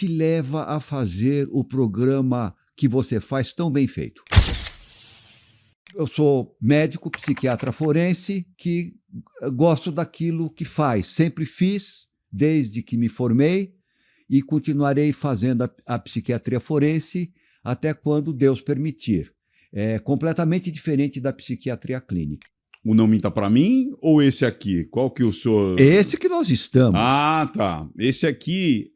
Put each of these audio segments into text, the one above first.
te leva a fazer o programa que você faz tão bem feito? Eu sou médico, psiquiatra forense, que gosto daquilo que faz. Sempre fiz, desde que me formei, e continuarei fazendo a psiquiatria forense até quando Deus permitir. É completamente diferente da psiquiatria clínica. O Não Minta Pra Mim ou esse aqui? Qual que o senhor... Esse que nós estamos. Ah, tá. Esse aqui,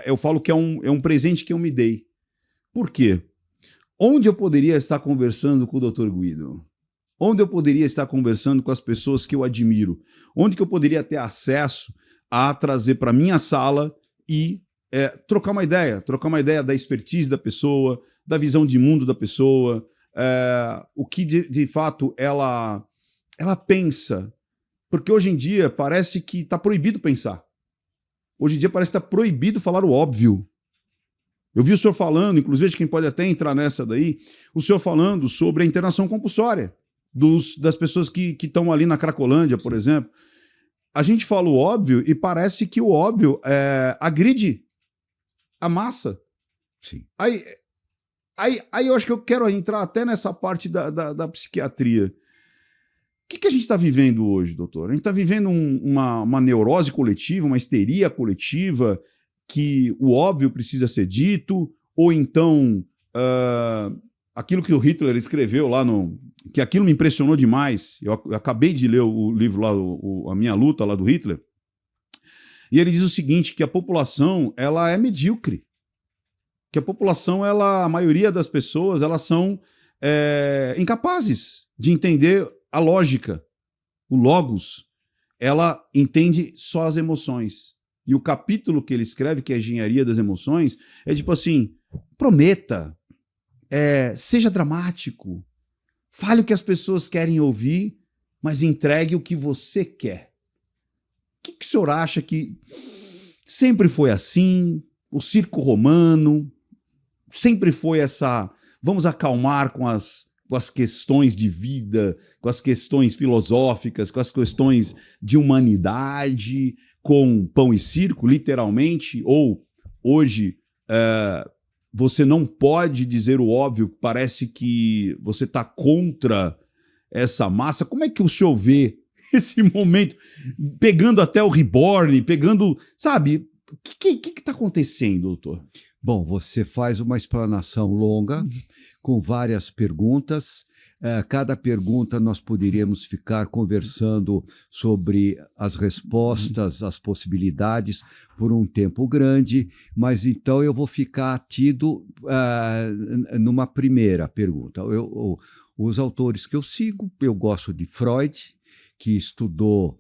eu falo que é um presente que eu me dei. Por quê? Onde eu poderia estar conversando com o Dr. Guido? Onde eu poderia estar conversando com as pessoas que eu admiro? Onde que eu poderia ter acesso a trazer para minha sala e trocar uma ideia da expertise da pessoa, da visão de mundo da pessoa, o que de fato ela pensa. Porque hoje em dia parece que está proibido pensar. Hoje em dia parece que está proibido falar o óbvio. Eu vi o senhor falando, inclusive, quem pode até entrar nessa daí, o senhor falando sobre a internação compulsória das pessoas que estão ali na Cracolândia, por exemplo. A gente fala o óbvio e parece que o óbvio agride a massa. Sim. Aí eu acho que eu quero entrar até nessa parte da psiquiatria. O que a gente está vivendo hoje, doutor? A gente está vivendo uma neurose coletiva, uma histeria coletiva, que o óbvio precisa ser dito, ou então aquilo que o Hitler escreveu lá que aquilo me impressionou demais. Eu acabei de ler o livro lá, A Minha Luta, lá do Hitler, e ele diz o seguinte, que a população ela é medíocre, que a população, a maioria das pessoas, elas são incapazes de entender a lógica, o logos. Ela entende só as emoções. E o capítulo que ele escreve, que é a engenharia das emoções, é tipo assim, prometa, seja dramático, fale o que as pessoas querem ouvir, mas entregue o que você quer. O que o senhor acha que sempre foi assim? O circo romano sempre foi essa... Vamos acalmar com as questões de vida, com as questões filosóficas, com as questões de humanidade, com pão e circo, literalmente, ou hoje você não pode dizer o óbvio, parece que você está contra essa massa. Como é que o senhor vê esse momento, pegando até o Reborn, pegando, sabe, o que está acontecendo, doutor? Bom, você faz uma explanação longa, com várias perguntas. Cada pergunta nós poderíamos ficar conversando sobre as respostas, as possibilidades, por um tempo grande, mas então eu vou ficar atido numa primeira pergunta. Os autores que eu sigo, eu gosto de Freud, que estudou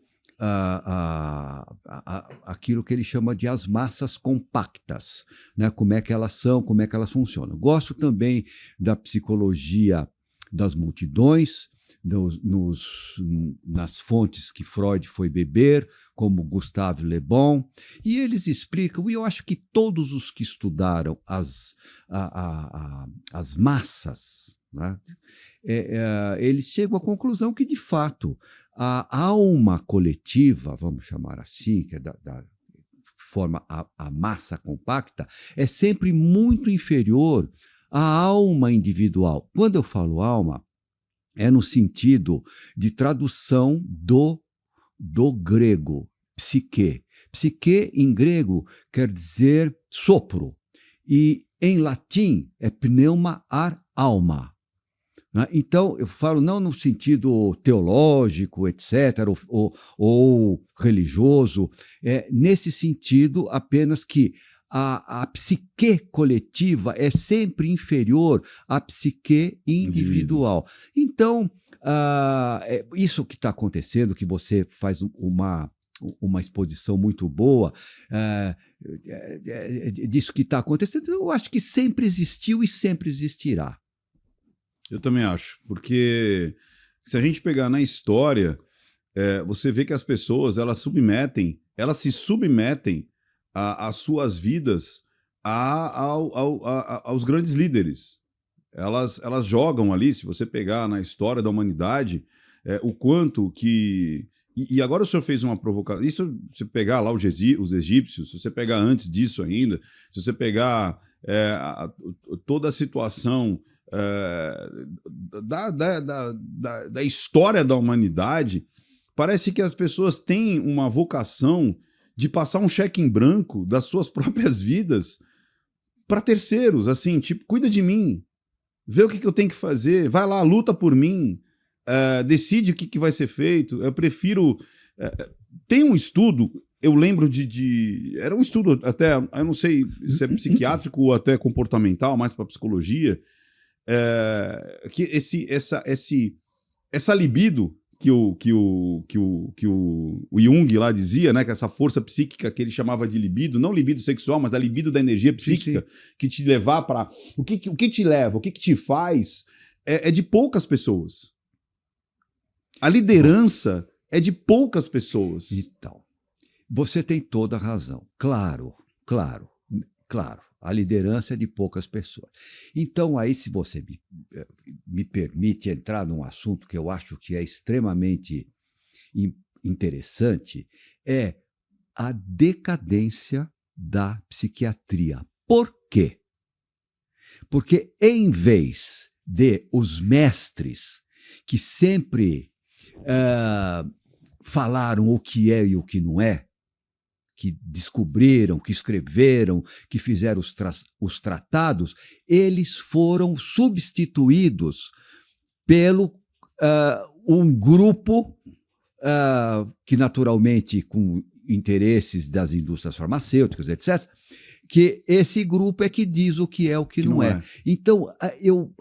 aquilo que ele chama de as massas compactas, né? Como é que elas são, como é que elas funcionam. Gosto também da psicologia das multidões, nas fontes que Freud foi beber, como Gustave Le Bon, e eles explicam, e eu acho que todos os que estudaram as massas, né? Eles chegam à conclusão que, de fato, a alma coletiva, vamos chamar assim, que forma a massa compacta, é sempre muito inferior à alma individual. Quando eu falo alma, é no sentido de tradução do grego, psique. Psique, em grego, quer dizer sopro, e em latim é pneuma, ar, alma. Então, eu falo não no sentido teológico, etc., ou religioso, nesse sentido apenas que a psique coletiva é sempre inferior à psique individual. Então, isso que está acontecendo, que você faz uma exposição muito boa disso que está acontecendo, eu acho que sempre existiu e sempre existirá. Eu também acho, porque se a gente pegar na história, você vê que as pessoas elas se submetem às suas vidas aos grandes líderes. Elas jogam ali, se você pegar na história da humanidade, o quanto que E agora o senhor fez uma provocação. Isso, se você pegar lá os egípcios, se você pegar antes disso ainda, se você pegar toda a situação da história da humanidade, parece que as pessoas têm uma vocação de passar um cheque em branco das suas próprias vidas para terceiros, assim, tipo, cuida de mim, vê o que eu tenho que fazer, vai lá, luta por mim, decide o que vai ser feito. Eu prefiro... tem um estudo, eu lembro era um estudo até, eu não sei se é psiquiátrico ou até comportamental, mais para psicologia, que essa libido que o Jung lá dizia, né, que essa força psíquica que ele chamava de libido, não libido sexual, mas da libido da energia psíquica, sim, que te levar para... O que te leva, o que te faz, é de poucas pessoas. A liderança é de poucas pessoas. Então, você tem toda a razão. Claro. A liderança é de poucas pessoas. Então, aí, se você me permite entrar num assunto que eu acho que é extremamente interessante, é a decadência da psiquiatria. Por quê? Porque, em vez de os mestres que sempre falaram o que é e o que não é, que descobriram, que escreveram, que fizeram os tratados, eles foram substituídos pelo um grupo que, naturalmente, com interesses das indústrias farmacêuticas, etc., que esse grupo é que diz o que é o que não é. Então,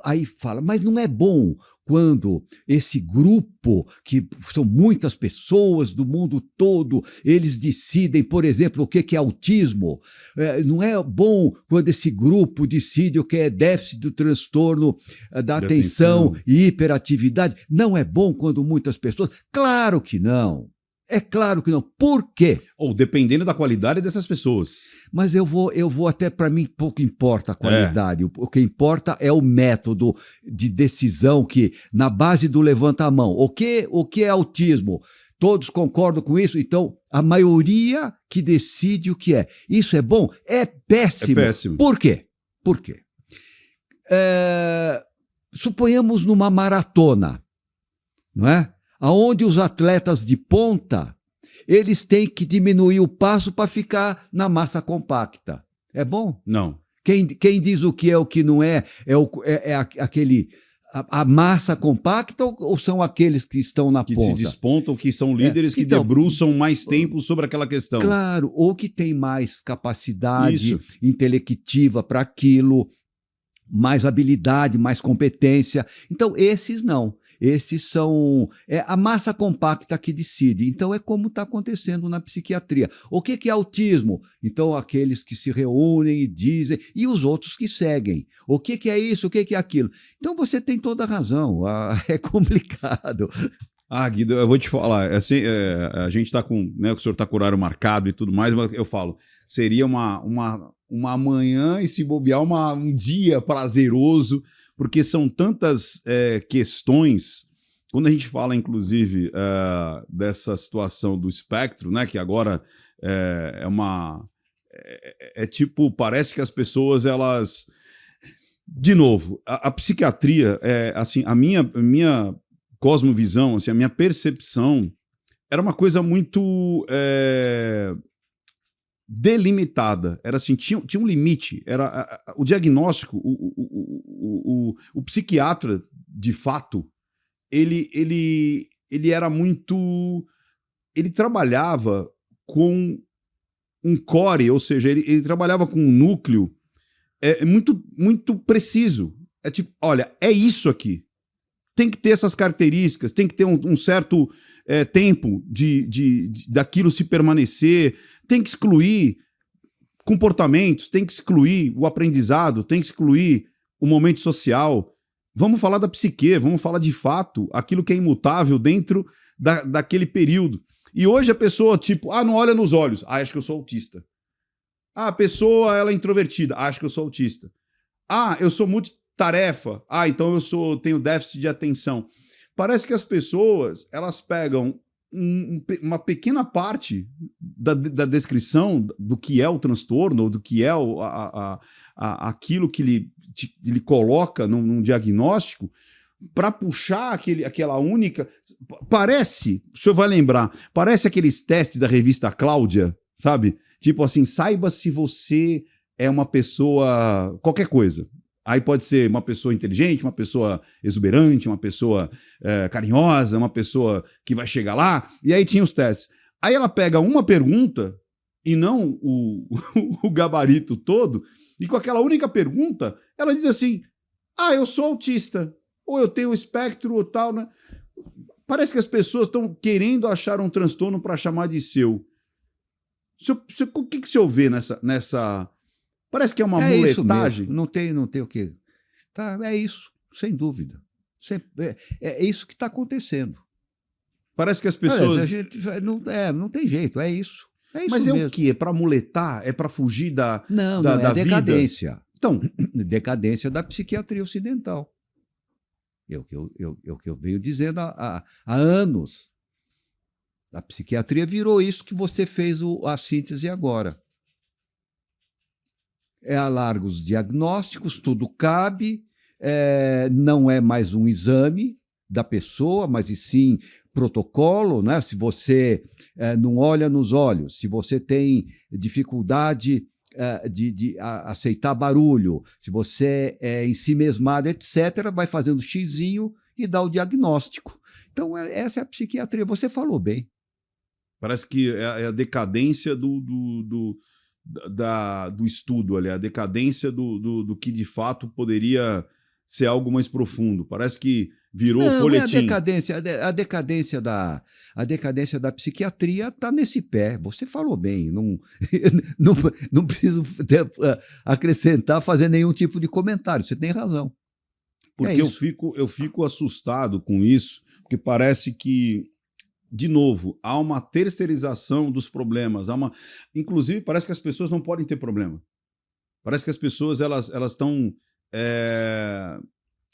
aí fala, mas não é bom quando esse grupo, que são muitas pessoas do mundo todo, eles decidem, por exemplo, o que é autismo. Não é bom quando esse grupo decide o que é déficit do transtorno da atenção e hiperatividade. Não é bom quando muitas pessoas... Claro que não. É claro que não. Por quê? Ou dependendo da qualidade dessas pessoas. Mas eu vou até, para mim, pouco importa a qualidade. O que importa é o método de decisão que, na base do levanta a mão. O que é autismo? Todos concordam com isso? Então, a maioria que decide o que é. Isso é bom? É péssimo. É péssimo. Por quê? Suponhamos numa maratona, não é? Onde os atletas de ponta, eles têm que diminuir o passo para ficar na massa compacta. É bom? Não. Quem diz o que é o que não é a massa compacta ou são aqueles que estão na ponta? Que se despontam, que são líderes que debruçam mais tempo sobre aquela questão. Claro, ou que tem mais capacidade intelectiva para aquilo, mais habilidade, mais competência. Então, esses não. Esses são... a massa compacta que decide. Então, é como está acontecendo na psiquiatria. O que é autismo? Então, aqueles que se reúnem e dizem, e os outros que seguem. O que é isso? O que é aquilo? Então, você tem toda a razão. É complicado. Guido, eu vou te falar. Assim, a gente está com... Né, o senhor está com o horário marcado e tudo mais, mas eu falo, seria uma manhã e, se bobear, um dia prazeroso, porque são tantas questões. Quando a gente fala, inclusive, dessa situação do espectro, né, que agora tipo, parece que as pessoas, elas... De novo, a psiquiatria, assim, a minha cosmovisão, assim, a minha percepção era uma coisa muito delimitada. Era assim, tinha um limite. Era o diagnóstico, o psiquiatra, de fato, ele era muito... Ele trabalhava com um core, ou seja, ele trabalhava com um núcleo muito, muito preciso. É tipo, olha, é isso aqui. Tem que ter essas características, tem que ter um certo tempo daquilo se permanecer, tem que excluir comportamentos, tem que excluir o aprendizado, tem que excluir o momento social. Vamos falar da psique, vamos falar de fato aquilo que é imutável dentro daquele período. E hoje a pessoa, tipo, não olha nos olhos, acho que eu sou autista. A pessoa, ela é introvertida, acho que eu sou autista. Eu sou multitarefa, então eu tenho déficit de atenção. Parece que as pessoas, elas pegam uma pequena parte da descrição do que é o transtorno, ou do que é aquilo que ele coloca num diagnóstico, para puxar aquela única. Parece, o senhor vai lembrar, parece aqueles testes da revista Cláudia, sabe? Tipo assim, saiba se você é uma pessoa. Qualquer coisa. Aí pode ser uma pessoa inteligente, uma pessoa exuberante, uma pessoa carinhosa, uma pessoa que vai chegar lá. E aí tinha os testes. Aí ela pega uma pergunta, e não o gabarito todo, e com aquela única pergunta, ela diz assim: ah, eu sou autista, ou eu tenho espectro ou tal, né? Parece que as pessoas estão querendo achar um transtorno para chamar de seu. O que o senhor vê nessa... Parece que é uma muletagem. Isso mesmo. Não tem o quê. Tá, é isso, sem dúvida. É isso que está acontecendo. Parece que as pessoas... Não tem jeito, é isso. É isso Mas mesmo. O quê? É para muletar? É para fugir da Não, da, não, é da decadência. vida? Então, decadência da psiquiatria ocidental. É o que eu venho dizendo há anos. A psiquiatria virou isso que você fez a síntese agora. Alarga os diagnósticos, tudo cabe, não é mais um exame da pessoa, mas e sim protocolo, né? Se você não olha nos olhos, se você tem dificuldade de aceitar barulho, se você é ensimesmado, etc., vai fazendo xizinho e dá o diagnóstico. Então, essa é a psiquiatria. Você falou bem. Parece que é a decadência do estudo ali, a decadência do que de fato poderia ser algo mais profundo. Parece que virou folhetim. A decadência da psiquiatria está nesse pé. Você falou bem. Não preciso acrescentar, fazer nenhum tipo de comentário. Você tem razão. Porque eu fico assustado com isso, porque parece que, de novo, há uma terceirização dos problemas. Inclusive, parece que as pessoas não podem ter problema. Parece que as pessoas elas estão...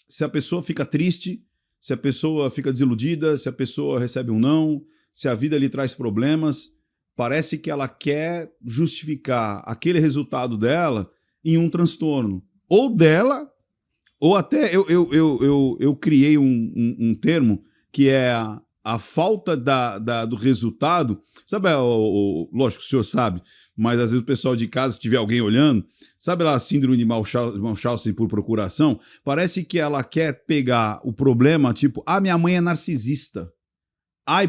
Se a pessoa fica triste, se a pessoa fica desiludida, se a pessoa recebe um não, se a vida lhe traz problemas, parece que ela quer justificar aquele resultado dela em um transtorno. Ou dela, ou até... Eu criei um termo que é a falta do resultado. Sabe, lógico que o senhor sabe, mas às vezes o pessoal de casa, se tiver alguém olhando, sabe lá a síndrome de Munchausen por procuração? Parece que ela quer pegar o problema, tipo, minha mãe é narcisista.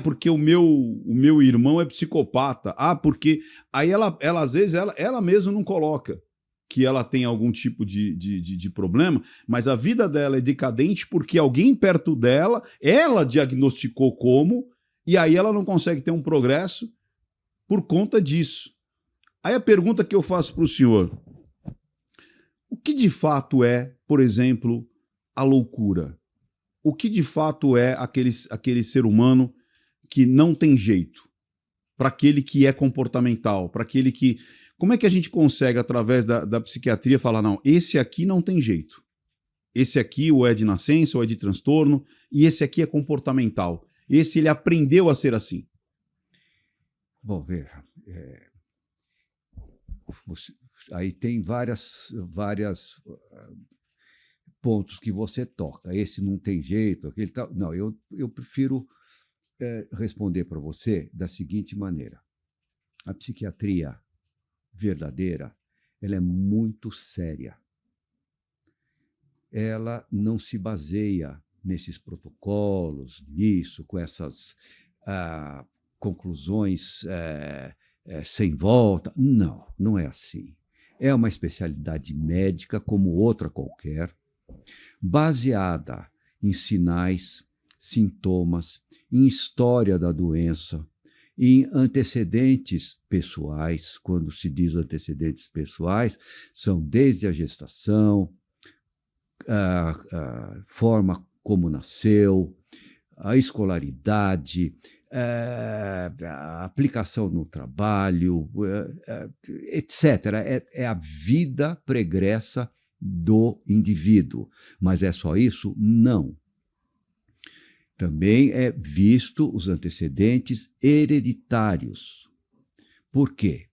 Porque o meu irmão é psicopata. Porque... Aí ela às vezes, ela mesma não coloca que ela tem algum tipo de problema, mas a vida dela é decadente porque alguém perto dela, ela diagnosticou como, e aí ela não consegue ter um progresso por conta disso. Aí a pergunta que eu faço para o senhor: o que de fato é, por exemplo, a loucura? O que de fato é aquele ser humano que não tem jeito? Para aquele que é comportamental, para aquele que... Como é que a gente consegue, através da psiquiatria, falar, não, esse aqui não tem jeito. Esse aqui ou é de nascença ou é de transtorno, e esse aqui é comportamental. Esse ele aprendeu a ser assim. Bom, veja, aí tem várias pontos que você toca. Esse não tem jeito, aquele tal. Não, eu prefiro responder para você da seguinte maneira. A psiquiatria verdadeira, ela é muito séria. Ela não se baseia nesses protocolos, nisso, com essas conclusões sem volta. Não, não é assim. É uma especialidade médica como outra qualquer, baseada em sinais, sintomas, em história da doença, em antecedentes pessoais. Quando se diz antecedentes pessoais, são desde a gestação, a forma como nasceu, a escolaridade, a aplicação no trabalho, etc. É a vida pregressa do indivíduo. Mas é só isso? Não. Também é visto os antecedentes hereditários. Por quê?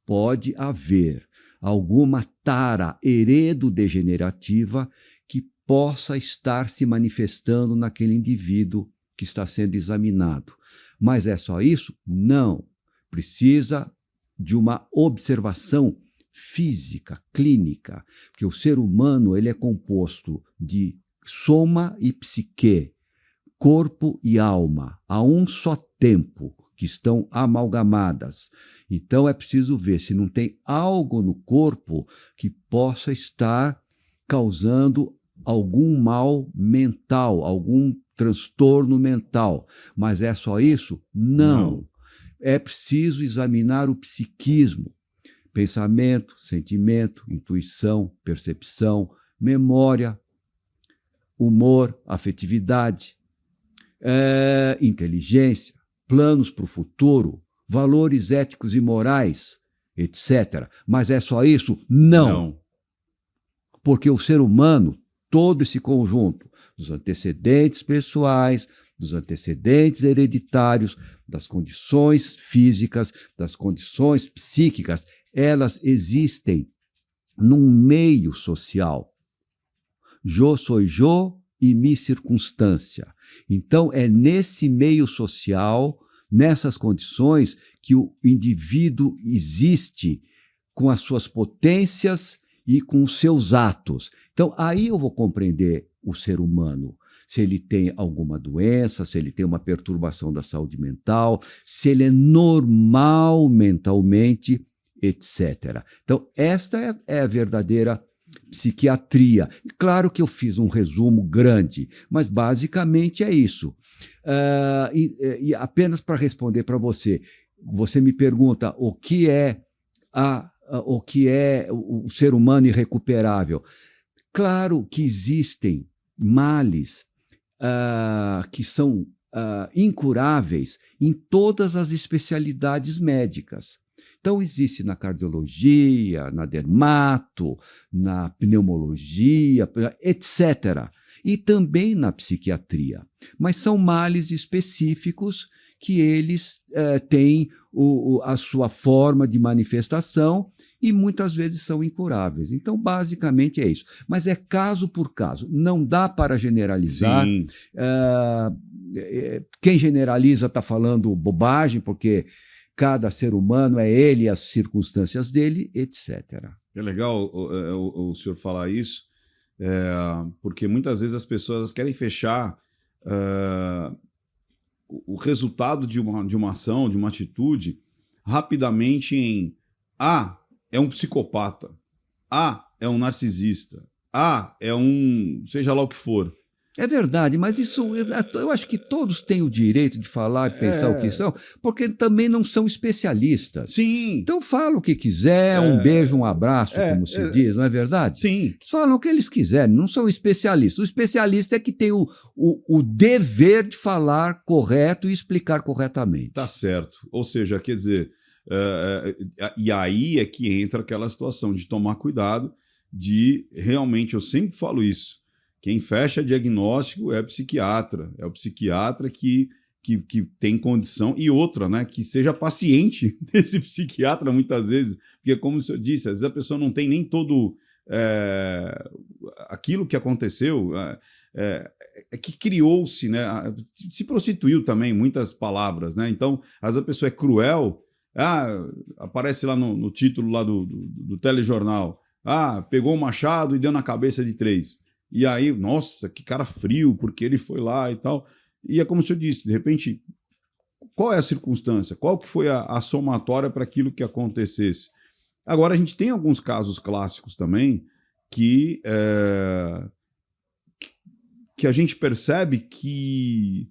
Pode haver alguma tara heredodegenerativa que possa estar se manifestando naquele indivíduo que está sendo examinado. Mas é só isso? Não. Precisa de uma observação física, clínica, porque o ser humano ele é composto de soma e psique, corpo e alma, a um só tempo, que estão amalgamadas. Então é preciso ver se não tem algo no corpo que possa estar causando algum mal mental, algum transtorno mental. Mas é só isso? Não. É preciso examinar o psiquismo, pensamento, sentimento, intuição, percepção, memória, humor, afetividade, inteligência, planos para o futuro, valores éticos e morais, etc. Mas é só isso? Não. Porque o ser humano, todo esse conjunto dos antecedentes pessoais, dos antecedentes hereditários, das condições físicas, das condições psíquicas, elas existem num meio social. Eu sou eu e minha circunstância. Então, é nesse meio social, nessas condições, que o indivíduo existe com as suas potências e com os seus atos. Então, aí eu vou compreender o ser humano. Se ele tem alguma doença, se ele tem uma perturbação da saúde mental, se ele é normal mentalmente, etc. Então, esta é a verdadeira psiquiatria. Claro que eu fiz um resumo grande, mas basicamente é isso. E apenas para responder para você, você me pergunta o que é o ser humano irrecuperável. Claro que existem males que são incuráveis em todas as especialidades médicas. Então, existe na cardiologia, na dermato, na pneumologia, etc. E também na psiquiatria. Mas são males específicos que eles têm a sua forma de manifestação e muitas vezes são incuráveis. Então, basicamente é isso. Mas é caso por caso. Não dá para generalizar. Quem generaliza está falando bobagem, porque cada ser humano é ele, as circunstâncias dele, etc. É legal o senhor falar isso, porque muitas vezes as pessoas querem fechar o resultado de uma ação, de uma atitude, rapidamente em é um psicopata, é um narcisista, é um seja lá o que for. É verdade, mas isso eu acho que todos têm o direito de falar e pensar o que são, porque também não são especialistas. Sim. Então falam o que quiser, um beijo, um abraço, como se diz, não é verdade? Sim. Eles falam o que eles quiserem, não são especialistas. O especialista é que tem o dever de falar correto e explicar corretamente. Tá certo. Ou seja, quer dizer, e aí é que entra aquela situação de tomar cuidado, de realmente, eu sempre falo isso, quem fecha diagnóstico é psiquiatra, é o psiquiatra que tem condição, e outra, né, que seja paciente desse psiquiatra muitas vezes, porque como o senhor disse, às vezes a pessoa não tem nem todo aquilo que aconteceu, que criou-se, né, se prostituiu também, muitas palavras, né, então às vezes a pessoa é cruel, aparece lá no título lá do telejornal, pegou um machado e deu na cabeça de 3. E aí, nossa, que cara frio, porque ele foi lá e tal. E é como o senhor disse, de repente, qual é a circunstância? Qual que foi a somatória para aquilo que acontecesse? Agora, a gente tem alguns casos clássicos também que a gente percebe que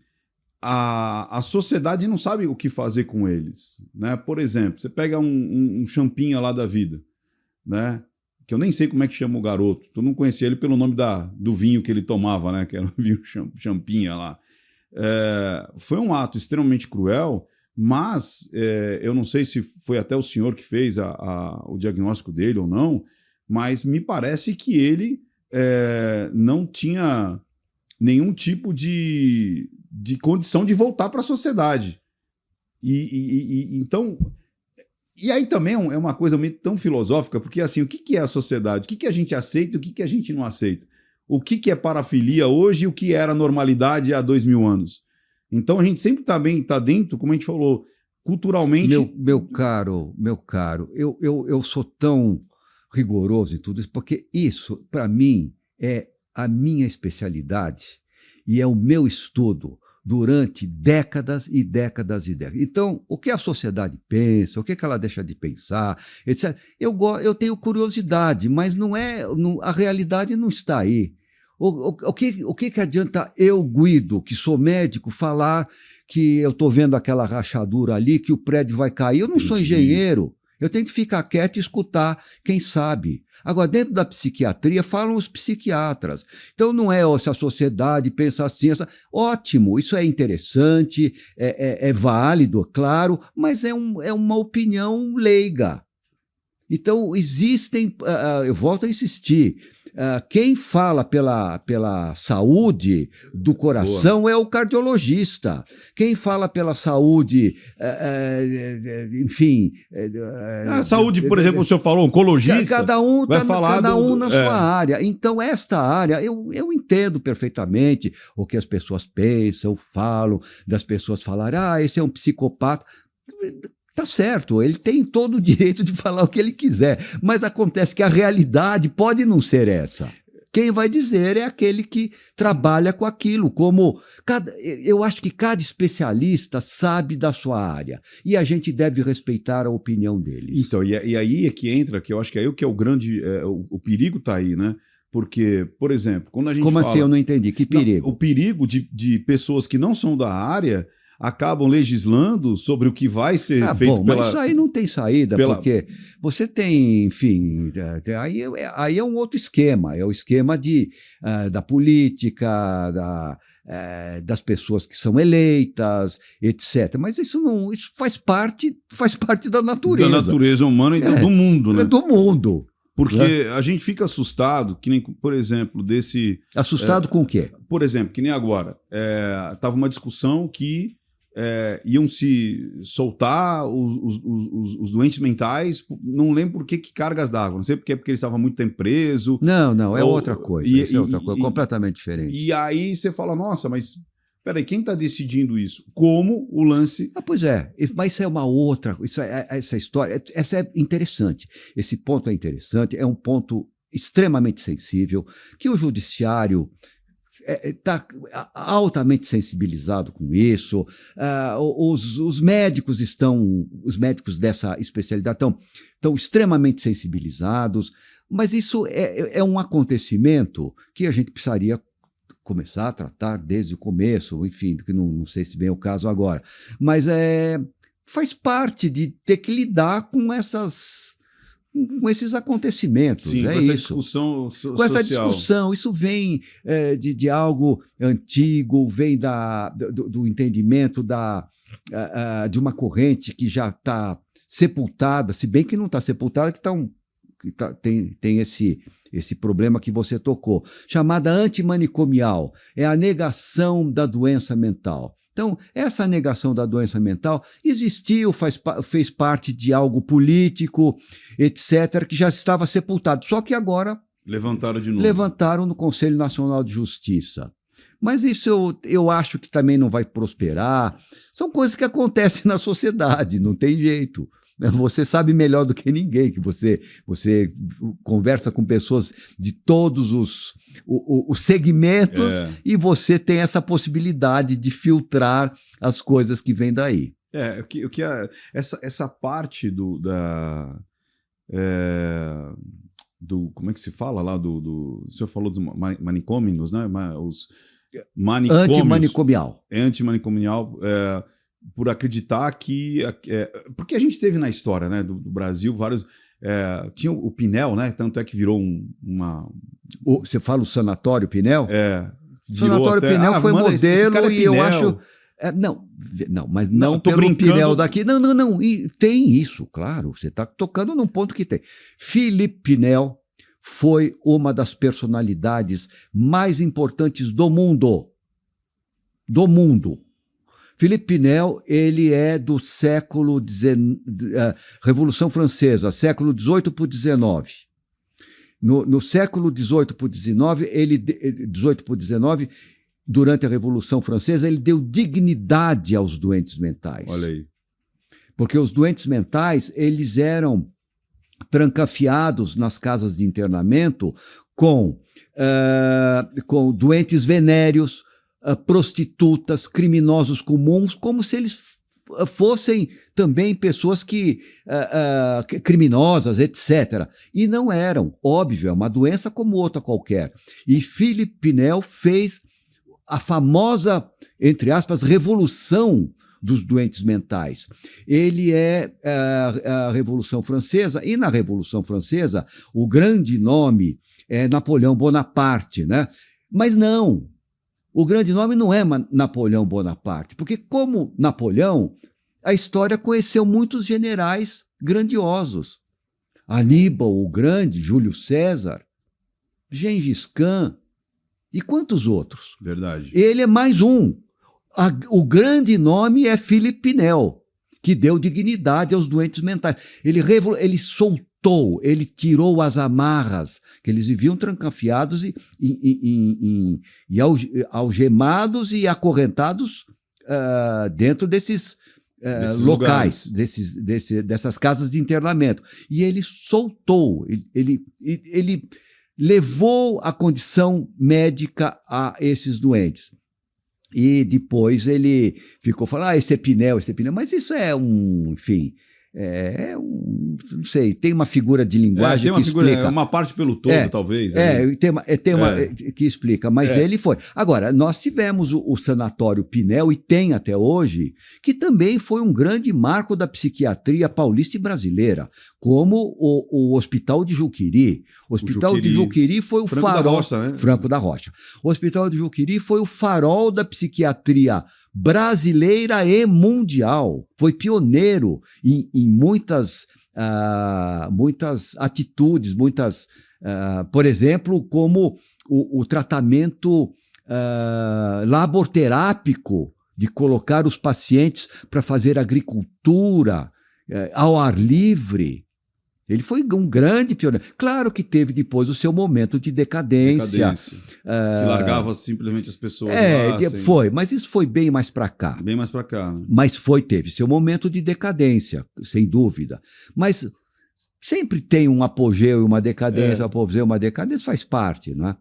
a sociedade não sabe o que fazer com eles, né? Por exemplo, você pega um champinha lá da vida, né? Que eu nem sei como é que chama o garoto. Tu não conhecia ele pelo nome do vinho que ele tomava, né? Que era o vinho champinha lá. Foi um ato extremamente cruel, mas eu não sei se foi até o senhor que fez o diagnóstico dele ou não, mas me parece que ele não tinha nenhum tipo de de condição de voltar para a sociedade. Então... E aí também é uma coisa meio tão filosófica, porque assim, o que é a sociedade? O que a gente aceita e o que a gente não aceita? O que é parafilia hoje e o que era normalidade há 2000 anos? Então a gente sempre também está dentro, como a gente falou, culturalmente... Meu caro, eu sou tão rigoroso em tudo isso, porque isso, para mim, é a minha especialidade e é o meu estudo durante décadas e décadas e décadas. Então, o que a sociedade pensa, o que ela deixa de pensar, etc. Eu tenho curiosidade, mas a realidade não está aí. O que adianta eu, Guido, que sou médico, falar que eu estou vendo aquela rachadura ali, que o prédio vai cair? Eu não sou engenheiro. Eu tenho que ficar quieto e escutar quem sabe. Agora, dentro da psiquiatria, falam os psiquiatras. Então, não é se a sociedade pensa assim. Ótimo, isso é interessante, é válido, claro, mas é uma opinião leiga. Então, existem, eu volto a insistir, quem fala pela saúde do coração é o cardiologista. Quem fala pela saúde, enfim... A saúde, por exemplo, o senhor falou, oncologista... Cada um na sua área. Então, esta área, eu entendo perfeitamente o que as pessoas pensam, falam, das pessoas falarem, esse é um psicopata... Tá certo, ele tem todo o direito de falar o que ele quiser, mas acontece que a realidade pode não ser essa. Quem vai dizer é aquele que trabalha com aquilo, eu acho que cada especialista sabe da sua área, e a gente deve respeitar a opinião deles. Então, e aí é que entra, que eu acho que é aí que é o grande, o perigo tá aí, né? Porque, por exemplo, quando a gente Como fala... assim? Eu não entendi, que perigo? O perigo de pessoas que não são da área... acabam legislando sobre o que vai ser feito bom, mas isso aí não tem saída, porque você tem, enfim, aí é um outro esquema, é o esquema da política, das pessoas que são eleitas, etc. Mas isso faz parte da natureza. Da natureza humana e do mundo, né? Do mundo. Porque a gente fica assustado, que nem, por exemplo, desse... Assustado com o quê? Por exemplo, que nem agora, estava uma discussão que iam se soltar os doentes mentais, não lembro por que cargas d'água, não sei porque eles estavam muito tempo presos. Não, é outra coisa, isso é outra coisa, completamente diferente. E aí você fala, nossa, mas peraí, quem está decidindo isso? Como o lance... Pois é, mas isso é uma outra, essa história, essa é interessante, esse ponto é interessante, é um ponto extremamente sensível, que o judiciário... está altamente sensibilizado com isso, os médicos dessa especialidade estão extremamente sensibilizados, mas isso é um acontecimento que a gente precisaria começar a tratar desde o começo, enfim, que não sei se bem é o caso agora, mas faz parte de ter que lidar com esses acontecimentos. Sim, com essa discussão social. Com essa discussão, isso vem de algo antigo, vem do entendimento de uma corrente que já está sepultada, se bem que não está sepultada, tem esse problema que você tocou, chamada antimanicomial, é a negação da doença mental. Então, essa negação da doença mental existiu, fez parte de algo político, etc., que já estava sepultado. Só que agora... levantaram de novo. Levantaram no Conselho Nacional de Justiça. Mas isso eu acho que também não vai prosperar. São coisas que acontecem na sociedade, não tem jeito. Você sabe melhor do que ninguém, que você conversa com pessoas de todos os segmentos e você tem essa possibilidade de filtrar as coisas que vêm daí. Essa parte do como é que se fala lá o senhor falou dos manicômios, né? Os manicômios. Antimanicomial. Antimanicomial, por acreditar que... porque a gente teve na história, né, do Brasil vários... tinha o Pinel, né? Tanto é que virou Você fala o Sanatório Pinel? O Sanatório até, Pinel foi modelo e eu acho... Não, mas não pelo brincando. Pinel daqui. Não. E tem isso, claro. Você está tocando num ponto que tem. Philippe Pinel foi uma das personalidades mais importantes do mundo. do mundo. Filipe Pinel, ele é do século XIX, Revolução Francesa, século XVIII para o XIX. No século XVIII para o XIX, durante a Revolução Francesa, ele deu dignidade aos doentes mentais. Olha aí. Porque os doentes mentais, eles eram trancafiados nas casas de internamento com doentes venéreos, prostitutas, criminosos comuns, como se eles fossem também pessoas criminosas, etc. E não eram, óbvio, é uma doença como outra qualquer. E Filipe Pinel fez a famosa, entre aspas, revolução dos doentes mentais. Ele é a Revolução Francesa, e na Revolução Francesa o grande nome é Napoleão Bonaparte, né? Mas não, o grande nome não é Napoleão Bonaparte, porque como Napoleão, a história conheceu muitos generais grandiosos. Aníbal o Grande, Júlio César, Gengis Khan e quantos outros? Verdade. Ele é mais um. O grande nome é Filipe Pinel, que deu dignidade aos doentes mentais. Ele soltou, ele tirou as amarras, que eles viviam trancafiados e algemados e acorrentados dentro desses locais, dessas casas de internamento. E ele soltou, ele levou a condição médica a esses doentes. E depois ele ficou falando, esse é Pinel, mas isso é enfim, não sei, tem uma figura de linguagem que explica. Uma parte pelo todo, talvez. Tem uma que explica, mas ele foi. Agora, nós tivemos o Sanatório Pinel, e tem até hoje, que também foi um grande marco da psiquiatria paulista e brasileira, como o Hospital de Juqueri. O Hospital de Juqueri foi o Franco farol... da Rocha, né? Franco da Rocha. O Hospital de Juqueri foi o farol da psiquiatria brasileira e mundial. Foi pioneiro em muitas atitudes, por exemplo, como o tratamento laboterápico, de colocar os pacientes para fazer agricultura ao ar livre. Ele foi um grande pioneiro. Claro que teve depois o seu momento de decadência. Que largava simplesmente as pessoas lá. Foi, mas isso foi bem mais para cá. Bem mais para cá, né? Mas teve seu momento de decadência, sem dúvida. Mas sempre tem um apogeu e uma decadência, faz parte, não é?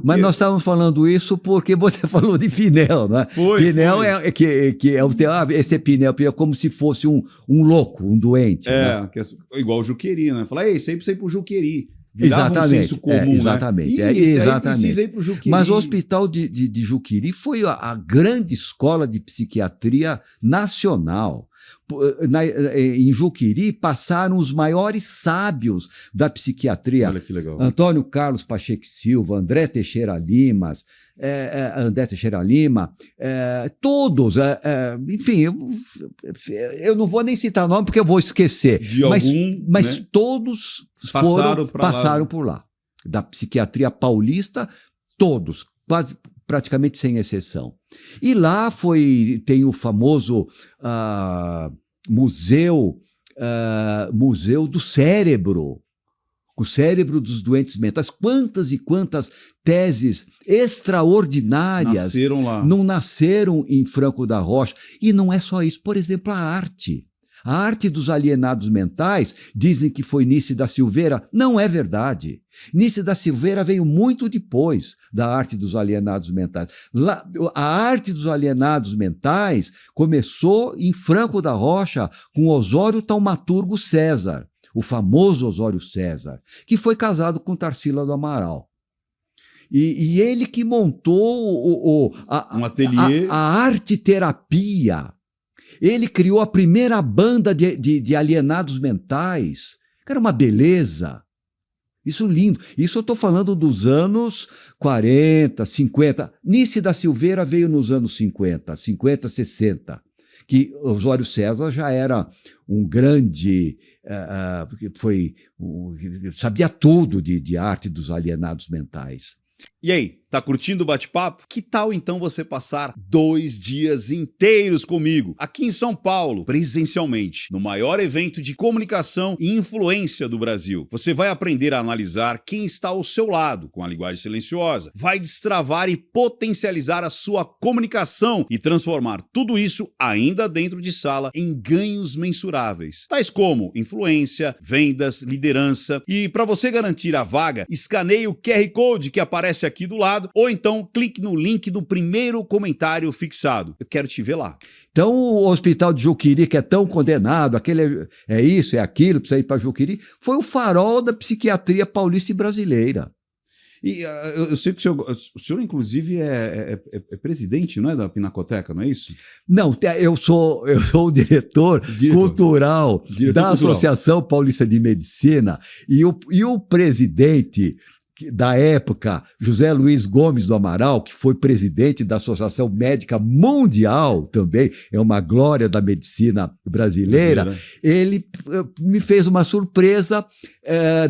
Mas nós estávamos falando isso porque você falou de Pinel, né? Pinel esse é Pinel como se fosse um louco, um doente. Né? Igual o Juqueri, né? Fala, sempre sei pro Juqueri. Virava um senso comum, exatamente. Né? Exatamente. Precisa ir pro Juqueri. Mas o Hospital de Juqueri foi a grande escola de psiquiatria nacional. Em Juqueri passaram os maiores sábios da psiquiatria. Olha que legal. Antônio Carlos Pacheco Silva, André Teixeira Lima, todos, enfim, eu não vou nem citar nome porque eu vou esquecer, mas né? Todos passaram por lá, da psiquiatria paulista, todos, praticamente sem exceção. E lá tem o famoso museu do cérebro, o cérebro dos doentes mentais. Quantas e quantas teses extraordinárias não nasceram em Franco da Rocha. E não é só isso, por exemplo, a arte. A arte dos alienados mentais, dizem que foi Nice da Silveira. Não é verdade. Nice da Silveira veio muito depois da arte dos alienados mentais. A arte dos alienados mentais começou em Franco da Rocha com Osório Taumaturgo César, o famoso Osório César, que foi casado com Tarsila do Amaral. E ele que montou um ateliê. A arte-terapia. Ele criou a primeira banda de alienados mentais, que era uma beleza. Isso lindo. Isso eu estou falando dos anos 40, 50. Nice da Silveira veio nos anos 50, 60, que Osório César já era um grande... sabia tudo de arte dos alienados mentais. E aí, tá curtindo o bate-papo? Que tal então você passar 2 dias inteiros comigo, aqui em São Paulo, presencialmente, no maior evento de comunicação e influência do Brasil? Você vai aprender a analisar quem está ao seu lado, com a linguagem silenciosa, vai destravar e potencializar a sua comunicação e transformar tudo isso, ainda dentro de sala, em ganhos mensuráveis, tais como influência, vendas, liderança. E para você garantir a vaga, escaneie o QR Code que aparece aqui do lado, ou então clique no link do primeiro comentário fixado. Eu quero te ver lá. Então, o hospital de Juqueri, que é tão condenado, aquele é isso, é aquilo, precisa ir para Juqueri, foi o farol da psiquiatria paulista e brasileira. E eu sei que o senhor inclusive, é presidente, não é, da Pinacoteca, não é isso? Não, eu sou o diretor cultural da Associação Paulista de Medicina e o presidente da época, José Luiz Gomes do Amaral, que foi presidente da Associação Médica Mundial também, é uma glória da medicina brasileira, ele me fez uma surpresa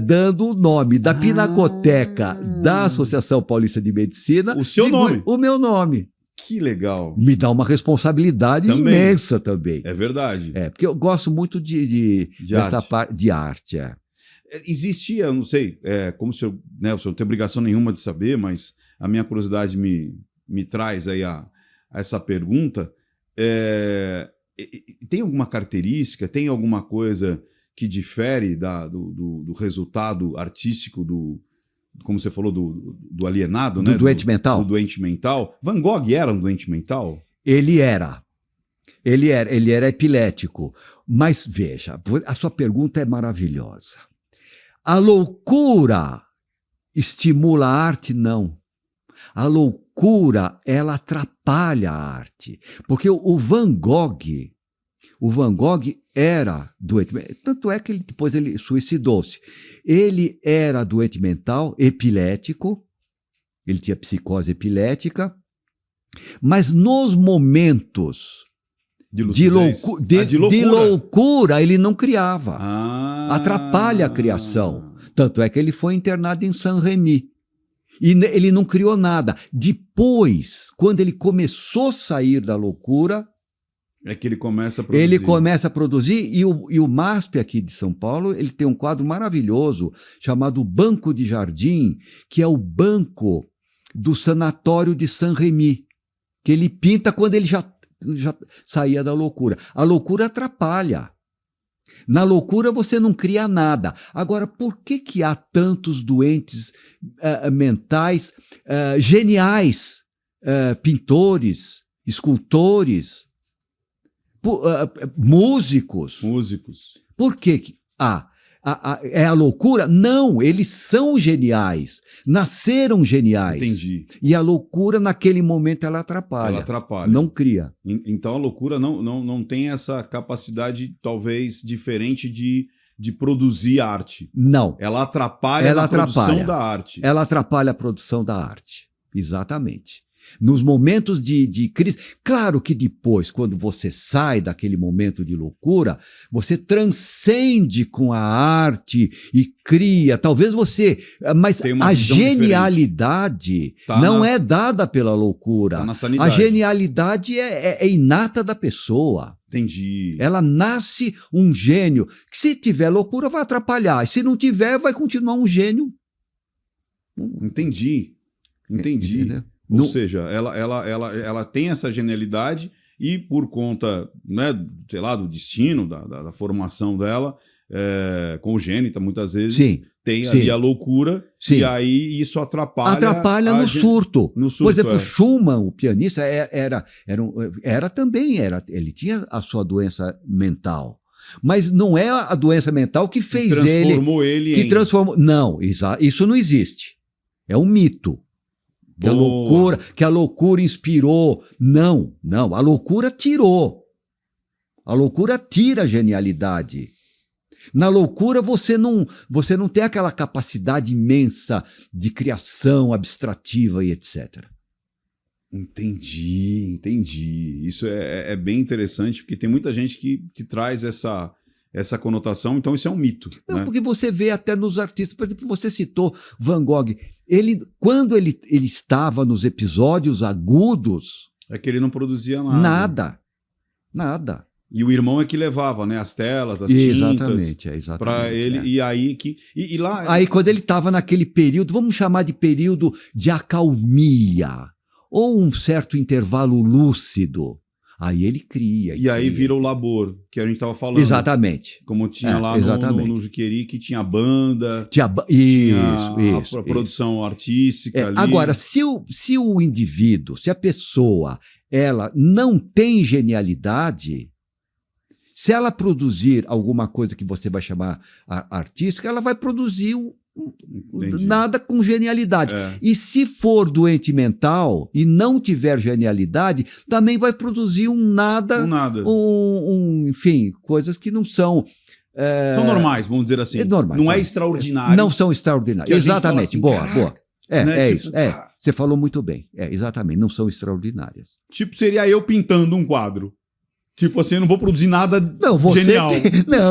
dando o nome da Pinacoteca da Associação Paulista de Medicina. O seu nome? O meu nome. Que legal. Me dá uma responsabilidade imensa também. É verdade. Porque eu gosto muito dessa parte de arte. Existia, eu não sei, como o senhor não tem obrigação nenhuma de saber, mas a minha curiosidade me traz aí a essa pergunta. Tem alguma característica, tem alguma coisa que difere do resultado artístico como você falou, do alienado, né? Doente mental? Do doente mental. Van Gogh era um doente mental? Ele era epilético. Mas veja, a sua pergunta é maravilhosa. A loucura estimula a arte? Não. A loucura, ela atrapalha a arte. Porque o Van Gogh era doente mental. Tanto é que depois ele suicidou-se. Ele era doente mental, epilético, ele tinha psicose epilética, mas nos momentos de loucura, ele não criava. Atrapalha a criação. Tanto é que ele foi internado em Saint-Rémy. E ele não criou nada. Depois, quando ele começou a sair da loucura, é que ele começa a produzir. Ele começa a produzir, e o MASP aqui de São Paulo, ele tem um quadro maravilhoso chamado Banco de Jardim, que é o banco do sanatório de Saint-Rémy, que ele pinta quando ele já saía da loucura. A loucura atrapalha. Na loucura você não cria nada. Agora, por que há tantos doentes mentais geniais, pintores, escultores, músicos? Por que é a loucura? Não, eles são geniais, nasceram geniais. Entendi. E a loucura, naquele momento, ela atrapalha. Não cria. Então a loucura não tem essa capacidade, talvez, diferente de produzir arte. Não. Ela atrapalha a produção da arte. Ela atrapalha a produção da arte. Exatamente. Nos momentos de crise. Claro que depois, quando você sai daquele momento de loucura, você transcende com a arte e cria. Talvez você. Mas a genialidade não é dada pela loucura. Tá na sanidade. A genialidade é inata da pessoa. Entendi. Ela nasce um gênio, que se tiver loucura vai atrapalhar. E se não tiver, vai continuar um gênio. Entendi. Entendeu? Ou seja, ela tem essa genialidade e por conta, né, sei lá, do destino, da formação dela, congênita, muitas vezes, tem ali a loucura, e aí isso atrapalha... Atrapalha no surto. Por exemplo, Schumann, o pianista, ele tinha a sua doença mental. Mas não é a doença mental que fez transformou. Não, isso não existe. É um mito. Que a loucura inspirou. Não, a loucura tirou. A loucura tira a genialidade. Na loucura você não tem aquela capacidade imensa de criação abstrativa e etc. Entendi. Isso é bem interessante, porque tem muita gente que traz essa essa conotação, então isso é um mito. Não, né? porque você vê até nos artistas, por exemplo, você citou Van Gogh. Quando ele estava nos episódios agudos, É que ele não produzia nada. Nada. E o irmão é que levava, né, as telas, as tintas. Exatamente. Para ele, e aí que. E lá. Aí, quando ele estava naquele período, vamos chamar de período de acalmia, ou um certo intervalo lúcido, aí ele cria. E aí vira o labor, que a gente estava falando. Exatamente. Como tinha lá no Juqueri, que tinha banda, tinha a produção artística ali. Agora, se o indivíduo, se a pessoa, ela não tem genialidade, se ela produzir alguma coisa que você vai chamar artística, ela vai produzir nada com genialidade. E se for doente mental e não tiver genialidade, também vai produzir nada. Enfim, coisas que não são... são normais, vamos dizer assim. Normais, não é extraordinário. Não são extraordinários. Exatamente. Assim, boa. Né? Isso. Você falou muito bem. Exatamente. Não são extraordinárias. Tipo, seria eu pintando um quadro. Tipo assim, eu não vou produzir nada genial.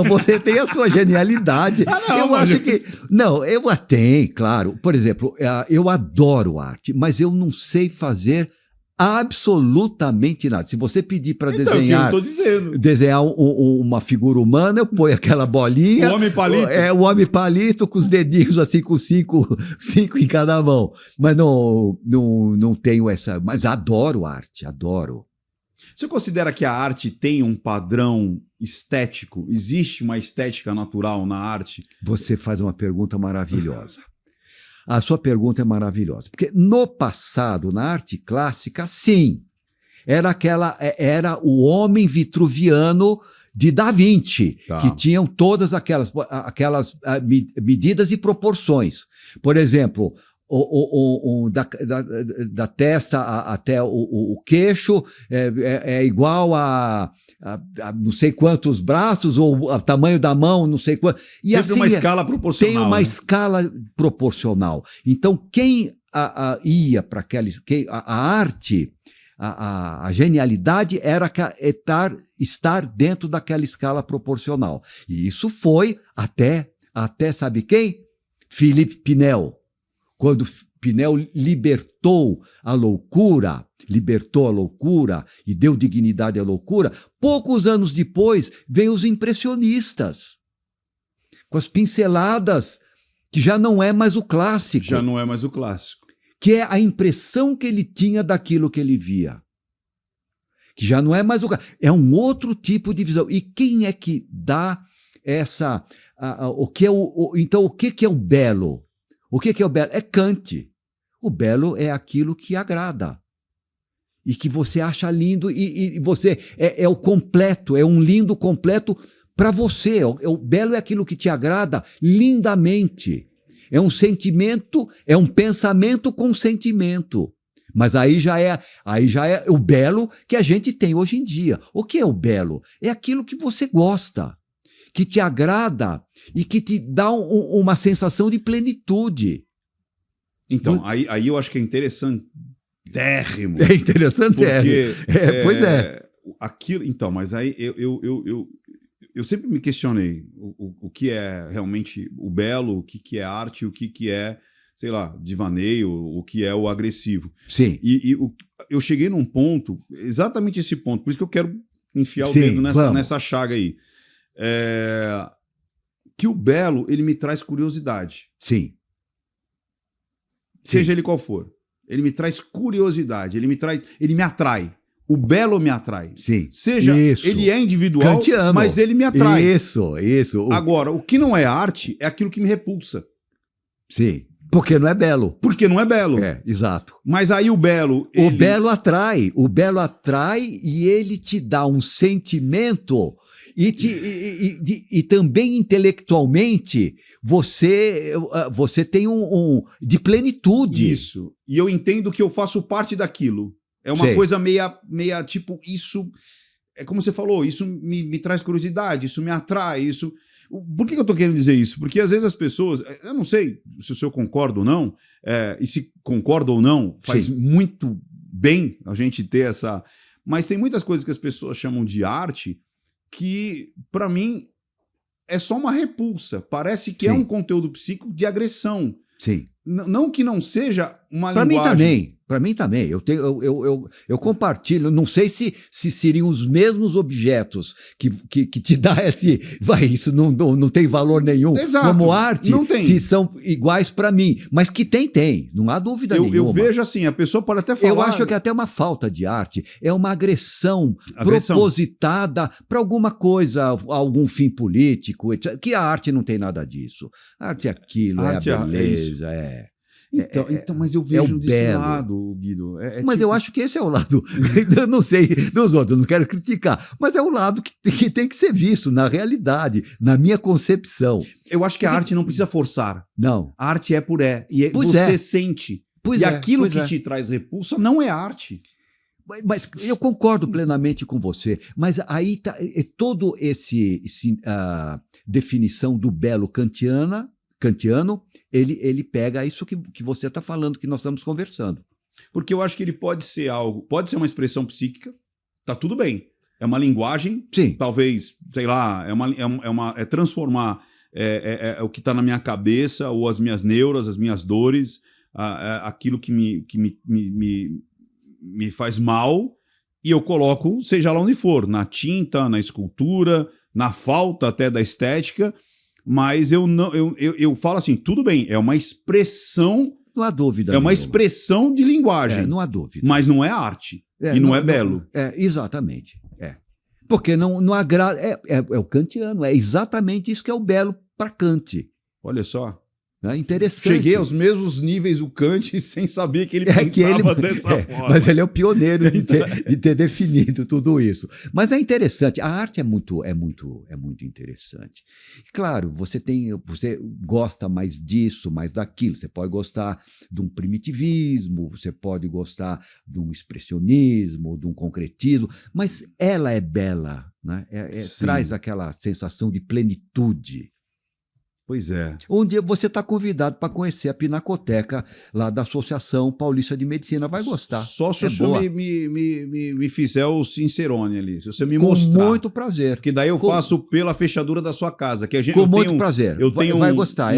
Você tem a sua genialidade. Acho que... Não, eu a tenho, claro. Por exemplo, eu adoro arte, mas eu não sei fazer absolutamente nada. Se você pedir para desenhar uma figura humana, eu ponho aquela bolinha. O homem palito. O homem palito com os dedinhos assim, com cinco em cada mão. Mas não tenho essa... Mas adoro arte, adoro. Você considera que a arte tem um padrão estético? Existe uma estética natural na arte? Você faz uma pergunta maravilhosa. A sua pergunta é maravilhosa. Porque no passado, na arte clássica, sim, era o homem vitruviano de Da Vinci, que tinham todas aquelas medidas e proporções. Por exemplo... da testa até o queixo é igual a não sei quantos braços, ou o tamanho da mão, não sei quanto. E sempre assim, uma escala proporcional. Tem uma escala proporcional. Então, quem ia para aquela... A arte, a genialidade era estar dentro daquela escala proporcional. E isso foi até sabe quem? Philippe Pinel. Quando Pinel libertou a loucura e deu dignidade à loucura, poucos anos depois veio os impressionistas, com as pinceladas, que já não é mais o clássico. Que é a impressão que ele tinha daquilo que ele via. Que já não é mais o clássico. É um outro tipo de visão. E quem é que dá essa... Então, o que é o belo? O que é o belo? É Kant. O belo é aquilo que agrada. E que você acha lindo, e você é o completo, é um lindo completo para você. O belo é aquilo que te agrada lindamente. É um sentimento, é um pensamento com sentimento. Mas aí já é o belo que a gente tem hoje em dia. O que é o belo? É aquilo que você gosta, que te agrada e que te dá uma sensação de plenitude. Então, aí eu acho que é interessantérrimo. É interessantérrimo. Pois é. Aquilo, então, mas aí eu sempre me questionei o que é realmente o belo, o que é arte, o que é, sei lá, divaneio, o que é o agressivo. Sim. E eu cheguei num ponto, exatamente esse ponto, por isso que eu quero enfiar o dedo nessa chaga aí. Que o belo, ele me traz curiosidade. Sim. Seja ele qual for. Ele me traz curiosidade, ele me atrai. O belo me atrai. Sim. Seja, ele é individual, Kantiano. Mas ele me atrai. Isso. Agora, o que não é arte é aquilo que me repulsa. Sim. Porque não é belo. Exato. Mas aí o belo... O belo atrai e ele te dá um sentimento e também intelectualmente você tem de plenitude. Isso. E eu entendo que eu faço parte daquilo. É uma coisa meia tipo, isso... É como você falou, isso me traz curiosidade, isso me atrai, isso... Por que eu tô querendo dizer isso? Porque às vezes as pessoas... Eu não sei se o senhor concorda ou não, e se concorda ou não, faz muito bem a gente ter essa... Mas tem muitas coisas que as pessoas chamam de arte que, para mim, é só uma repulsa. Parece que é Sim. um conteúdo psíquico de agressão. Sim. Não que não seja uma Para mim linguagem... também. Para mim também. Eu compartilho. Não sei se seriam os mesmos objetos que te dá esse. Isso não tem valor nenhum. Exato, Como arte, não tem. se são iguais para mim. Mas que tem. Não há dúvida nenhuma. Eu vejo assim, a pessoa pode até falar... Eu acho que é até uma falta de arte, é uma agressão propositada para alguma coisa, algum fim político, etc. Que a arte não tem nada disso. A arte é aquilo, A arte é a beleza, Então, mas eu vejo o desse belo. lado, Guido. Mas eu acho que esse é o lado, eu não sei dos outros, eu não quero criticar, mas é o lado que tem que ser visto na realidade, na minha concepção. Eu acho que a arte não precisa forçar. Não. A arte é por é. E Pois você é. sente. Pois e é, aquilo pois que é. te traz repulsa não é arte. Mas eu concordo plenamente com você, mas aí está todo esse definição do belo kantiano, ele pega isso que você está falando, que nós estamos conversando. Porque eu acho que ele pode ser algo, pode ser uma expressão psíquica, tá tudo bem. É uma linguagem, Sim. talvez, sei lá, é transformar o que está na minha cabeça, ou as minhas neuras, as minhas dores, aquilo que me faz mal, e eu coloco, seja lá onde for, na tinta, na escultura, na falta até da estética, mas eu falo assim, tudo bem, é uma expressão, Não há dúvida. é uma nenhuma. expressão de linguagem, Não há dúvida. mas não é arte, e não é belo. Exatamente. Porque não agrada. É o kantiano, é exatamente isso que é o belo para Kant. Olha só. É interessante. Cheguei aos mesmos níveis do Kant sem saber que ele pensava dessa forma. Mas ele é o pioneiro de ter definido tudo isso. Mas é interessante, a arte é muito interessante. Claro, você gosta mais disso, mais daquilo. Você pode gostar de um primitivismo, você pode gostar de um expressionismo, de um concretismo, mas ela é bela, né? Traz aquela sensação de plenitude. Pois é. Um dia você está convidado para conhecer a Pinacoteca lá da Associação Paulista de Medicina. Vai gostar. Só se o senhor me fizer o Sincerone ali. Se você me Com mostrar. muito prazer. Que daí eu faço pela fechadura da sua casa. Que Com muito prazer. Eu tenho vai gostar.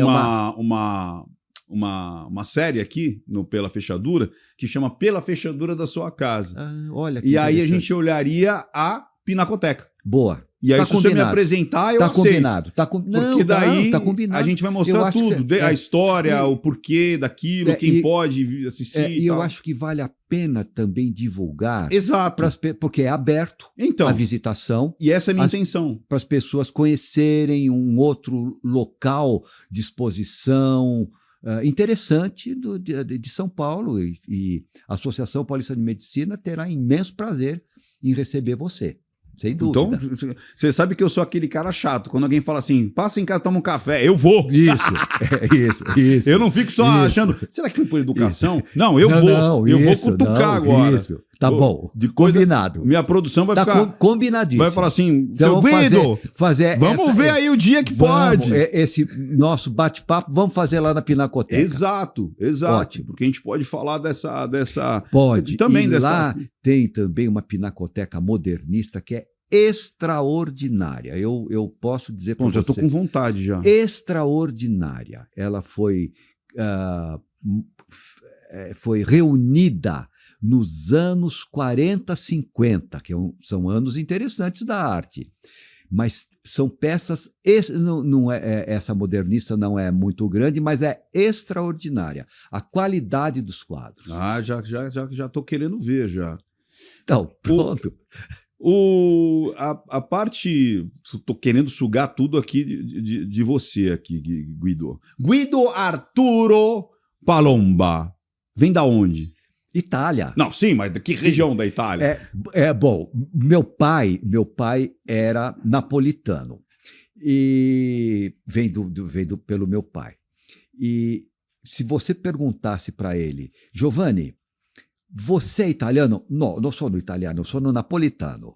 uma série aqui no Pela Fechadura que chama Pela Fechadura da Sua Casa. Olha que e aí a interessante. gente olharia a Pinacoteca. Boa. E aí, tá se você me apresentar, eu aceito. Combinado. Porque daí tá combinado. a gente vai mostrar tudo. A história, o porquê daquilo, quem pode assistir. E eu acho que vale a pena também divulgar. Exato. Porque é aberto a visitação. E essa é a minha intenção. Para as pessoas conhecerem um outro local de exposição interessante de São Paulo. E a Associação Paulista de Medicina terá imenso prazer em receber você. Sem dúvida. Então, você sabe que eu sou aquele cara chato. Quando alguém fala assim, passa em casa, toma um café, eu vou. Isso. Eu não fico só achando, será que foi por educação? Isso. Não, eu vou. Eu vou cutucar agora. Isso. Tá bom. Combinado. Minha produção vai ficar... combinadíssimo. Vai falar assim, então, seu Guido, vamos ver aí o dia que pode. Esse nosso bate-papo, vamos fazer lá na Pinacoteca. Exato. Ótimo. Porque a gente pode falar dessa... Pode. Também e lá tem também uma pinacoteca modernista que é extraordinária. Eu posso dizer para você... Já estou com vontade já. Extraordinária. Ela foi reunida nos anos 40, 50, que são anos interessantes da arte. Mas são peças... essa modernista não é muito grande, mas é extraordinária. A qualidade dos quadros. Já estou querendo ver, já. Então, pronto. A parte... Estou querendo sugar tudo aqui de você, aqui, Guido. Guido Arturo Palomba. Vem da onde? Itália. Não, sim, mas de que região da Itália? Bom, meu pai era napolitano e vem pelo meu pai. E se você perguntasse para ele, Giovanni, você é italiano? Não, não sou no italiano, eu sou no napolitano.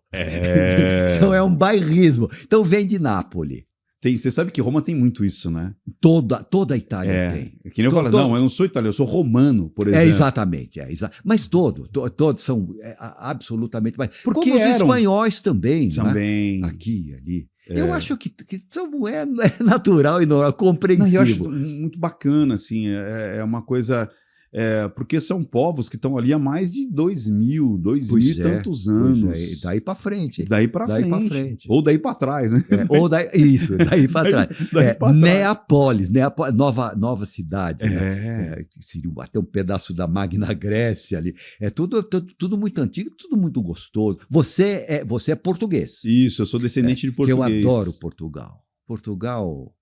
Então é um bairrismo. Então vem de Nápoles. Você sabe que Roma tem muito isso, né? Toda a Itália tem. Que nem eu falo, não, eu não sou italiano, eu sou romano, por exemplo. Exatamente. Mas todos são absolutamente... Porque como os espanhóis também. Também. Né? Aqui, ali. Eu acho que não é natural e não é Não, compreensível. eu acho muito bacana, assim, é uma coisa... porque são povos que estão ali há mais de 2.000 e tantos anos. E daí para frente. Daí para frente. Ou daí para trás, né? Ou daí para trás. Daí pra trás. Neápolis, nova cidade. Né? Seria até um pedaço da Magna Grécia ali. É tudo muito antigo, tudo muito gostoso. Você é português. Isso, eu sou descendente de português. Eu adoro Portugal.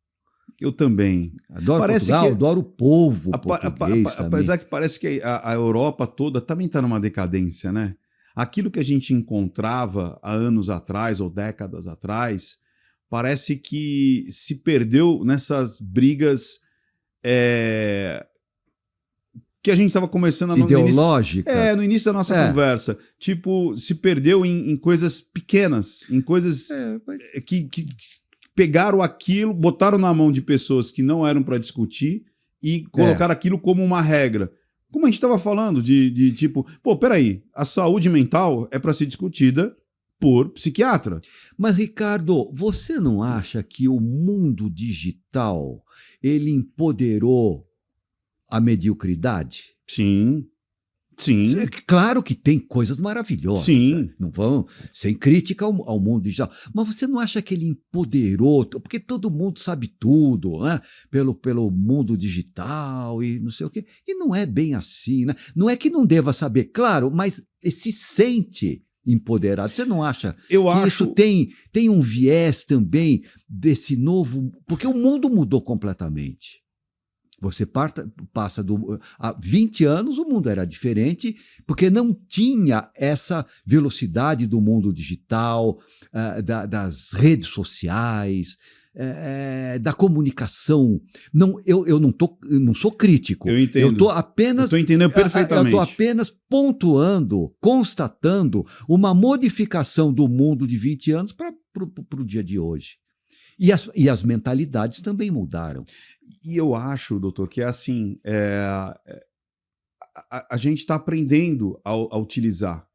Eu também. Adoro parece Portugal, que... adoro o povo português apesar que parece que a Europa toda também está numa decadência, né? Aquilo que a gente encontrava há anos atrás ou décadas atrás, parece que se perdeu nessas brigas que a gente estava começando ideológica. No início da nossa conversa. Tipo, se perdeu em coisas pequenas, em coisas que pegaram aquilo, botaram na mão de pessoas que não eram para discutir e colocaram aquilo como uma regra. Como a gente estava falando, de tipo, peraí, a saúde mental é para ser discutida por psiquiatra. Mas, Ricardo, você não acha que o mundo digital, ele empoderou a mediocridade? Sim. Claro que tem coisas maravilhosas. Sim. Não vão sem crítica ao mundo digital. Mas você não acha que ele empoderou? Porque todo mundo sabe tudo, né? Pelo mundo digital e não sei o quê. E não é bem assim, né? Não é que não deva saber, claro, mas se sente empoderado. Você não acha isso tem um viés também desse novo... Porque o mundo mudou completamente. Você passa há 20 anos, o mundo era diferente, porque não tinha essa velocidade do mundo digital, das redes sociais, da comunicação. Eu não sou crítico. Eu entendo. Eu estou entendendo perfeitamente. Eu estou apenas pontuando, constatando uma modificação do mundo de 20 anos para o dia de hoje. E as mentalidades também mudaram. E eu acho, doutor, que é assim, a gente está aprendendo a utilizar.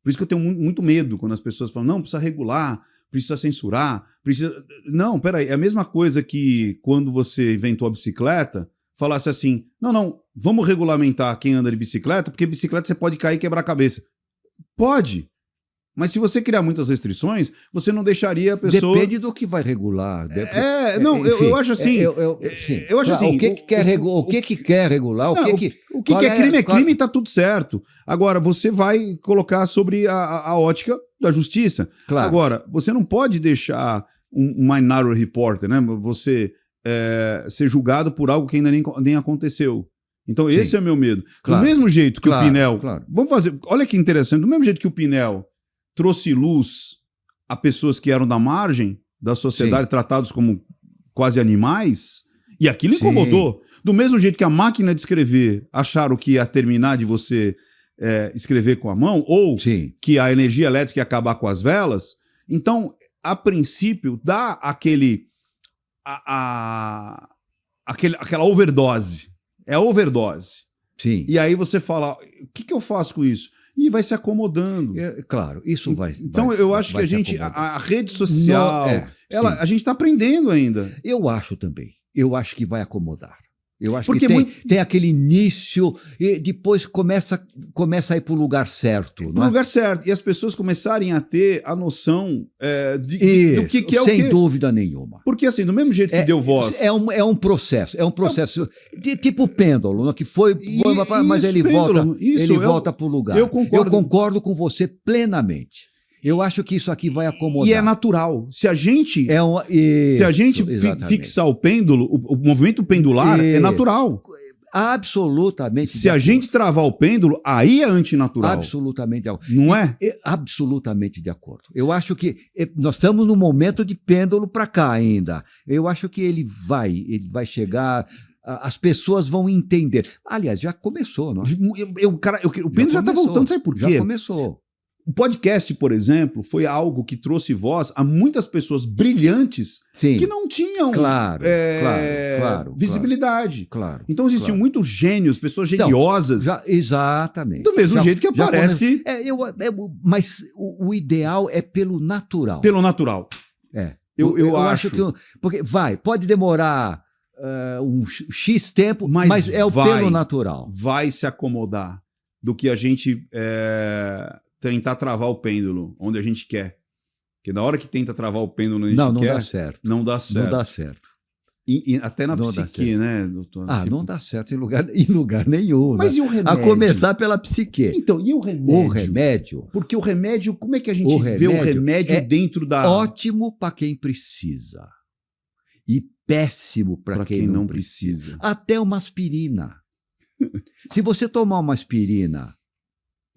Por isso que eu tenho muito medo quando as pessoas falam, não, precisa regular, precisa censurar, precisa... Não, peraí, é a mesma coisa que quando você inventou a bicicleta, falasse assim, não, vamos regulamentar quem anda de bicicleta, porque bicicleta você pode cair e quebrar a cabeça. Pode. Mas se você criar muitas restrições, você não deixaria a pessoa... Depende do que vai regular. Eu acho assim... Eu acho assim... O que quer regular? O que é crime é crime e está tudo certo. Agora, você vai colocar sobre a ótica da justiça. Claro. Agora, você não pode deixar um Minority Report, né? Você ser julgado por algo que ainda nem aconteceu. Então, esse é o meu medo. Claro. Do mesmo jeito que o Pinel... Claro. Vamos fazer... Olha que interessante. Do mesmo jeito que o Pinel trouxe luz a pessoas que eram da margem da sociedade, tratados como quase animais, e aquilo incomodou. Do mesmo jeito que a máquina de escrever acharam que ia terminar de você escrever com a mão, ou que a energia elétrica ia acabar com as velas, então, a princípio, dá aquela overdose. É overdose. Sim. E aí você fala, o que eu faço com isso? E vai se acomodando. Claro, isso vai. Então, eu acho que a rede social, a gente está aprendendo ainda. Eu acho também. Eu acho que vai acomodar. Eu acho que tem aquele início e depois começa a ir para o lugar certo. Para o lugar certo. E as pessoas começarem a ter a noção do que é o quê. Sem dúvida nenhuma. Porque assim, do mesmo jeito que deu voz... É um processo. É um processo de tipo pêndulo, que mas ele volta para o lugar. Eu concordo com você plenamente. Eu acho que isso aqui vai acomodar. E é natural. Se a gente exatamente. fixar o pêndulo, o movimento pendular é natural. Absolutamente. Se a gente travar o pêndulo, aí é antinatural. Absolutamente de acordo. Não é? Absolutamente de acordo. Eu acho que nós estamos num momento de pêndulo para cá ainda. Eu acho que ele vai chegar... As pessoas vão entender. Aliás, já começou, não é? O pêndulo já está voltando, sabe por quê? Já começou. O podcast, por exemplo, foi algo que trouxe voz a muitas pessoas brilhantes que não tinham visibilidade. Claro, então existiam muitos gênios, pessoas geniosas. Exatamente. Do mesmo jeito que aparece... Mas o ideal é pelo natural. Pelo natural. Eu acho que... Porque pode demorar um X tempo, mas é o pelo natural. Vai se acomodar do que a gente tentar travar o pêndulo onde a gente quer. Porque na hora que tenta travar o pêndulo onde a gente quer... Não dá certo. Não dá certo. Não dá certo. E até na psique, né, doutor? Não dá certo em lugar nenhum. Mas né? E o remédio? A começar pela psique. Então, e o remédio? O remédio... Porque o remédio, como é que a gente vê o remédio dentro da... Ótimo para quem precisa. E péssimo para quem não precisa. Até uma aspirina. Se você tomar uma aspirina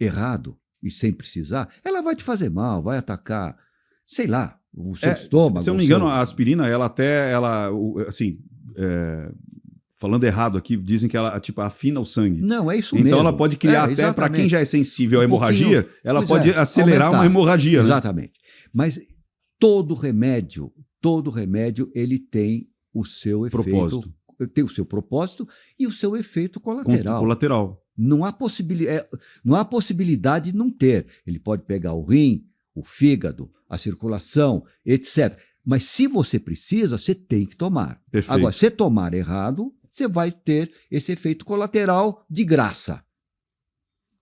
errado e sem precisar, ela vai te fazer mal, vai atacar, sei lá, o seu estômago. Se eu não me engano, a aspirina, assim, falando errado aqui, dizem que ela tipo afina o sangue. Não, é isso mesmo. Então ela pode criar até, para quem já é sensível à hemorragia, ela pode acelerar uma hemorragia. Exatamente. Né? Mas todo remédio, ele tem o seu efeito. Tem o seu propósito e o seu efeito colateral. Não há possibilidade de não ter. Ele pode pegar o rim, o fígado, a circulação, etc. Mas se você precisa, você tem que tomar. Perfeito. Agora, se tomar errado, você vai ter esse efeito colateral de graça.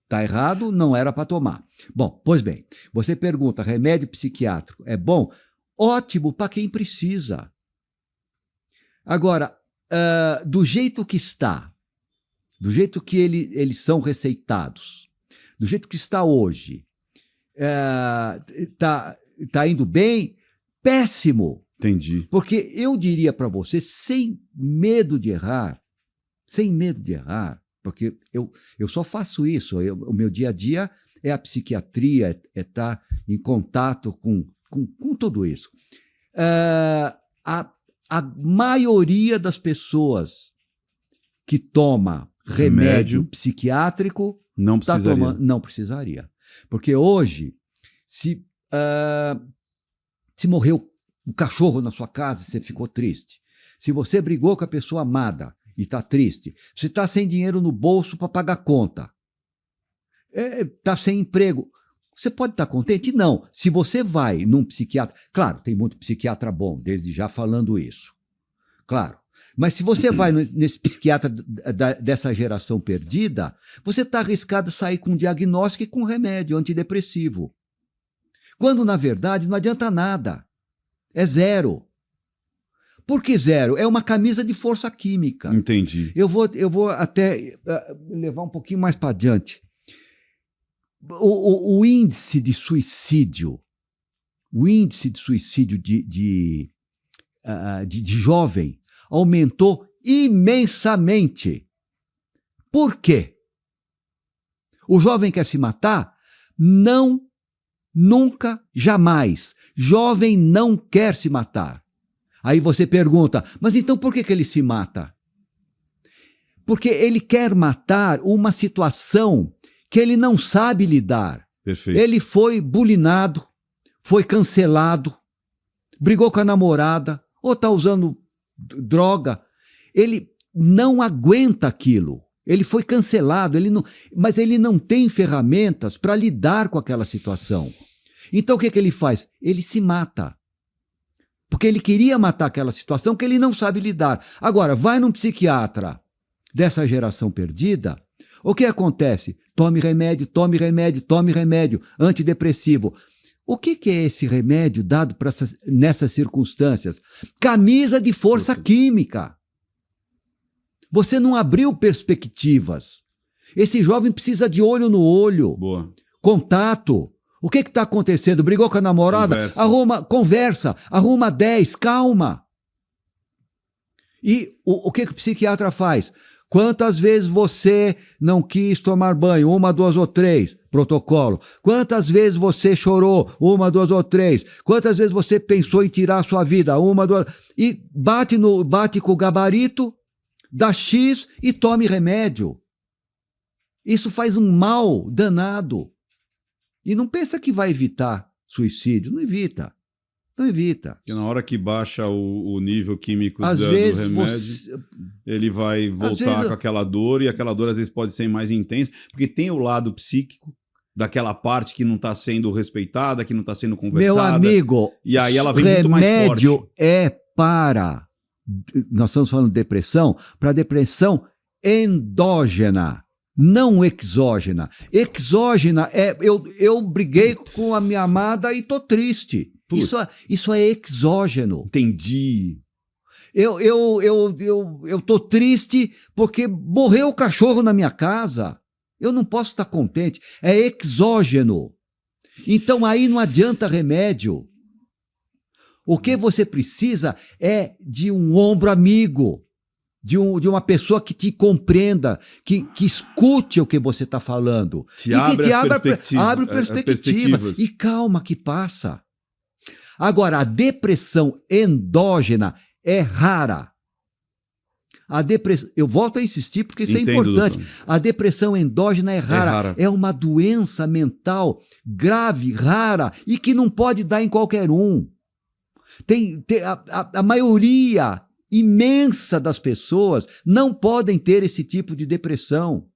Está errado, não era para tomar. Bom, pois bem, você pergunta, remédio psiquiátrico é bom? Ótimo para quem precisa. Agora, do jeito que está, do jeito que eles são receitados, do jeito que está hoje, tá indo bem? Péssimo. Entendi. Porque eu diria para você, sem medo de errar, porque eu só faço isso, o meu dia a dia é a psiquiatria, é estar em contato com tudo isso. A maioria das pessoas que toma remédio psiquiátrico não precisaria. Porque hoje, se morreu um cachorro na sua casa, você ficou triste. Se você brigou com a pessoa amada e está triste, você está sem dinheiro no bolso para pagar conta, está sem emprego, você pode estar contente? Não. Se você vai num psiquiatra... Claro, tem muito psiquiatra bom, desde já falando isso. Claro. Mas se você vai nesse psiquiatra dessa geração perdida, você está arriscado a sair com um diagnóstico e com remédio antidepressivo. Quando, na verdade, não adianta nada. É zero. Por que zero? É uma camisa de força química. Entendi. Eu vou até levar um pouquinho mais para adiante. O índice de suicídio de jovem aumentou imensamente. Por quê? O jovem quer se matar? Não, nunca, jamais. Jovem não quer se matar. Aí você pergunta, mas então por que ele se mata? Porque ele quer matar uma situação que ele não sabe lidar. Perfeito. Ele foi bulinado, foi cancelado, brigou com a namorada, ou está usando droga. Ele não aguenta aquilo. Ele foi cancelado, mas ele não tem ferramentas para lidar com aquela situação. Então o que ele faz? Ele se mata. Porque ele queria matar aquela situação que ele não sabe lidar. Agora, vai num psiquiatra dessa geração perdida, o que acontece? Tome remédio, antidepressivo. O que é esse remédio dado nessas circunstâncias? Camisa de força química. Você não abriu perspectivas. Esse jovem precisa de olho no olho. Boa. Contato. O que está acontecendo? Brigou com a namorada? Conversa, arruma 10, calma. E o que o psiquiatra faz? Quantas vezes você não quis tomar banho? 1, 2 ou 3. Protocolo. Quantas vezes você chorou? 1, 2 ou 3. Quantas vezes você pensou em tirar a sua vida? 1, 2. E bate com o gabarito, dá X e tome remédio. Isso faz um mal danado. E não pensa que vai evitar suicídio. Não evita. Não evita. Porque na hora que baixa o nível químico do remédio, ele vai voltar com aquela dor, e aquela dor às vezes pode ser mais intensa, porque tem o lado psíquico, daquela parte que não está sendo respeitada, que não está sendo Meu conversada. amigo, E aí ela vem muito mais forte. remédio é para, nós estamos falando de depressão, para depressão endógena, não exógena. Exógena é, eu briguei com a minha amada e tô triste. Putz. Isso é exógeno. Entendi. Eu tô triste porque morreu o cachorro na minha casa. Eu não posso estar contente. É exógeno. Então aí não adianta remédio. O que você precisa é de um ombro amigo, de uma pessoa que te compreenda, que escute o que você está falando. Te abre que as abre perspectivas. E calma que passa. Agora, a depressão endógena é rara. Eu volto a insistir porque isso Entendo, é importante. doutor. A depressão endógena é rara. É uma doença mental grave, rara, e que não pode dar em qualquer um. A maioria imensa das pessoas não podem ter esse tipo de depressão.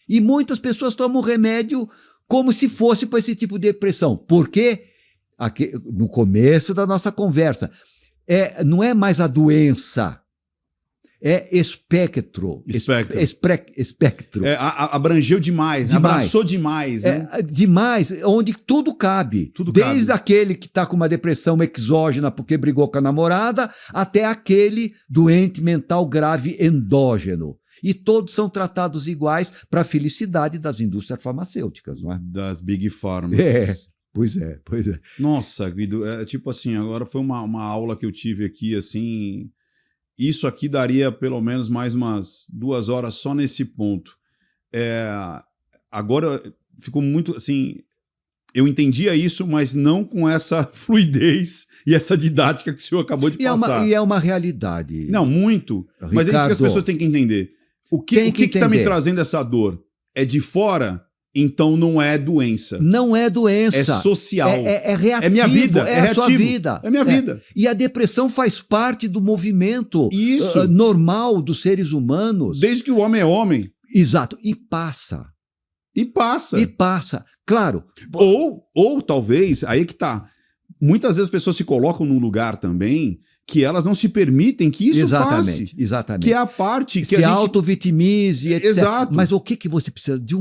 E muitas pessoas tomam remédio como se fosse para esse tipo de depressão. Por quê? No começo da nossa conversa, não é mais a doença, é espectro. Espectro. Abrangeu demais, abraçou demais. Né? Demais, onde tudo cabe. Desde aquele que está com uma depressão exógena porque brigou com a namorada, até aquele doente mental grave endógeno. E todos são tratados iguais para a felicidade das indústrias farmacêuticas, não é? Das Big Pharmas. Pois é. Nossa, Guido, tipo assim, agora foi uma aula que eu tive aqui, assim... Isso aqui daria pelo menos mais umas 2 horas só nesse ponto. Agora ficou muito assim... Eu entendia isso, mas não com essa fluidez e essa didática que o senhor acabou de passar. E é uma realidade. Não, muito. Ricardo, mas é isso que as pessoas têm que entender. O que está me trazendo essa dor? É de fora? Então não é doença. Não é doença. É social. É reativo. É minha vida. É a sua vida. É minha vida. E a depressão faz parte do movimento normal dos seres humanos. Desde que o homem é homem. Exato. E passa. Claro. Ou talvez, aí que tá. Muitas vezes as pessoas se colocam num lugar também que elas não se permitem que isso passe. Exatamente. Que é a parte que se a gente... auto-vitimize, etc. Exato. Mas o que você precisa? De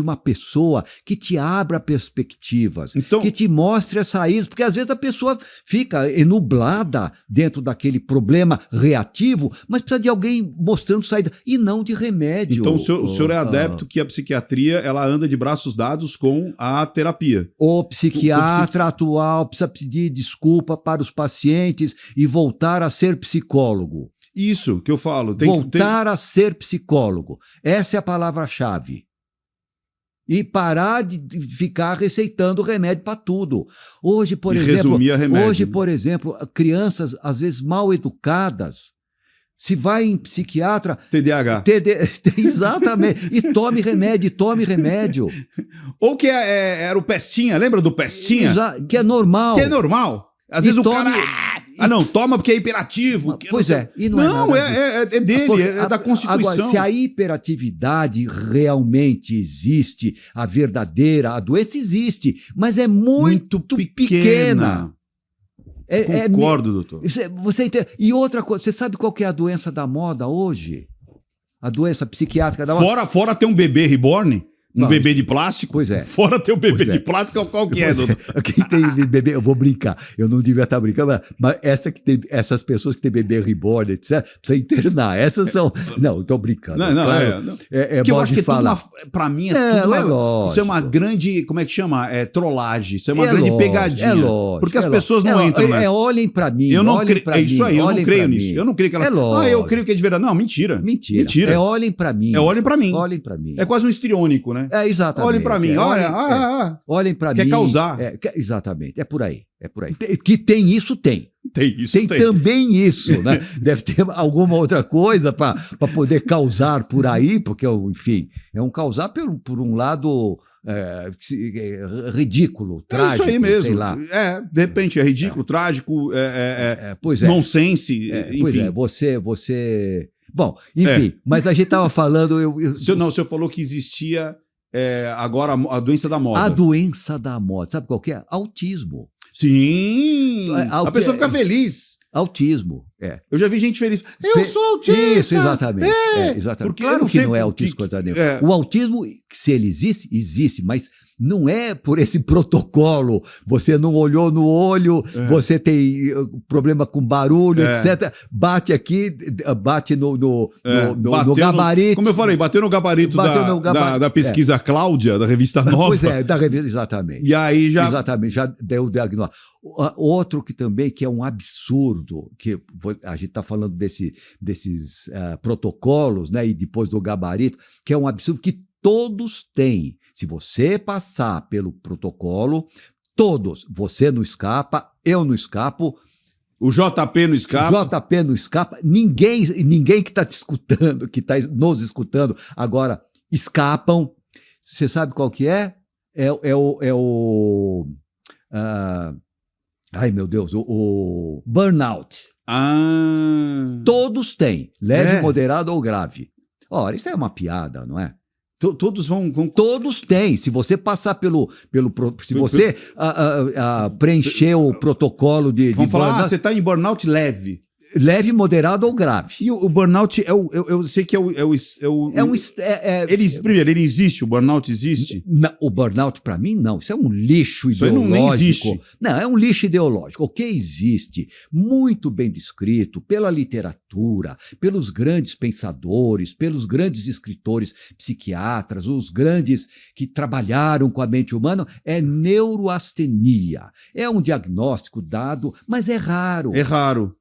uma pessoa que te abra perspectivas, então, que te mostre as saídas, porque às vezes a pessoa fica enublada dentro daquele problema reativo, mas precisa de alguém mostrando saída, e não de remédio. Então o senhor é adepto que a psiquiatria ela anda de braços dados com a terapia. O psiquiatra atual precisa pedir desculpa para os pacientes e voltar a ser psicólogo. Isso que eu falo. Voltar a ser psicólogo. Essa é a palavra-chave. E parar de ficar receitando remédio para tudo. Hoje, por exemplo, crianças, às vezes mal educadas, se vai em psiquiatra... TDAH. Exatamente. E tome remédio. Ou que era o Pestinha, lembra do Pestinha? Que é normal. Às vezes o cara... não, toma porque é hiperativo. Pois é, e não é dele, é da Constituição. Agora, se a hiperatividade realmente existe, a verdadeira, a doença existe, mas é muito pequena. Concordo, doutor. Você entende? E outra coisa, você sabe qual que é a doença da moda hoje? A doença psiquiátrica da moda? Fora ter um bebê reborn... bebê de plástico? Pois é. Fora ter um bebê de plástico, qual que é, doutor? Quem tem bebê, eu vou brincar, eu não devia estar brincando, mas essas pessoas que têm bebê reborn, etc., precisa internar. Essas são... Não, estou brincando. Que eu acho que para mim lógico. Isso é uma grande, como é que chama? Trollagem. Isso é uma grande pegadinha. Lógico. Porque as pessoas não entram nessa. Olhem para mim, É isso aí, eu não creio nisso. Eu não creio que elas... eu creio que é de verdade. Não, mentira. Olhem para mim. Olhem para mim. Olhem para mim. É quase um histriônico, né? Exatamente. Olhem para mim, olhem para mim. Quer causar. Exatamente, é por aí. Que tem isso, tem. Tem também isso, né? Deve ter alguma outra coisa para poder causar por aí, porque, enfim, é um causar por um lado ridículo, trágico, isso aí mesmo. sei lá. De repente é ridículo, trágico, nonsense, enfim. Pois é, você... Bom, enfim, mas a gente estava falando... O senhor falou que existia agora a doença da moda. A doença da moda, sabe qual que é? Autismo. Sim! A pessoa fica feliz. Autismo, é. Eu já vi gente feliz. Eu sou autista! Isso, exatamente. Exatamente. Porque claro que não é autismo coisa nenhuma. O autismo, se ele existe, existe, mas não é por esse protocolo. Você não olhou no olho, você tem problema com barulho, etc. Bate aqui, bate no gabarito. Como eu falei, bateu no gabarito da pesquisa Cláudia, da revista Nova. Pois é, da revista, exatamente. E aí já... Exatamente, já deu o diagnóstico. Outro que também que é um absurdo, que a gente está falando desses protocolos, né, e depois do gabarito, que é um absurdo que todos têm. Se você passar pelo protocolo, todos, você não escapa, eu não escapo, o JP não escapa. O JP não escapa, ninguém que está te escutando, que está nos escutando agora, escapam. Você sabe qual que é? Ai, meu Deus, o burnout. Todos têm, leve, moderado ou grave. Ora, isso é uma piada, não é? Todos vão... Todos têm. Se você passar se você preencher o protocolo de vamos falar, burnout, você está em burnout leve. Leve, moderado ou grave. E o burnout eu sei que primeiro, ele existe, o burnout existe? Não, o burnout, para mim, não. Isso é um lixo ideológico. Isso não existe. Não, é um lixo ideológico. O que existe, muito bem descrito pela literatura, pelos grandes pensadores, pelos grandes escritores psiquiatras, os grandes que trabalharam com a mente humana, é neuroastenia. É um diagnóstico dado, mas é raro. É raro.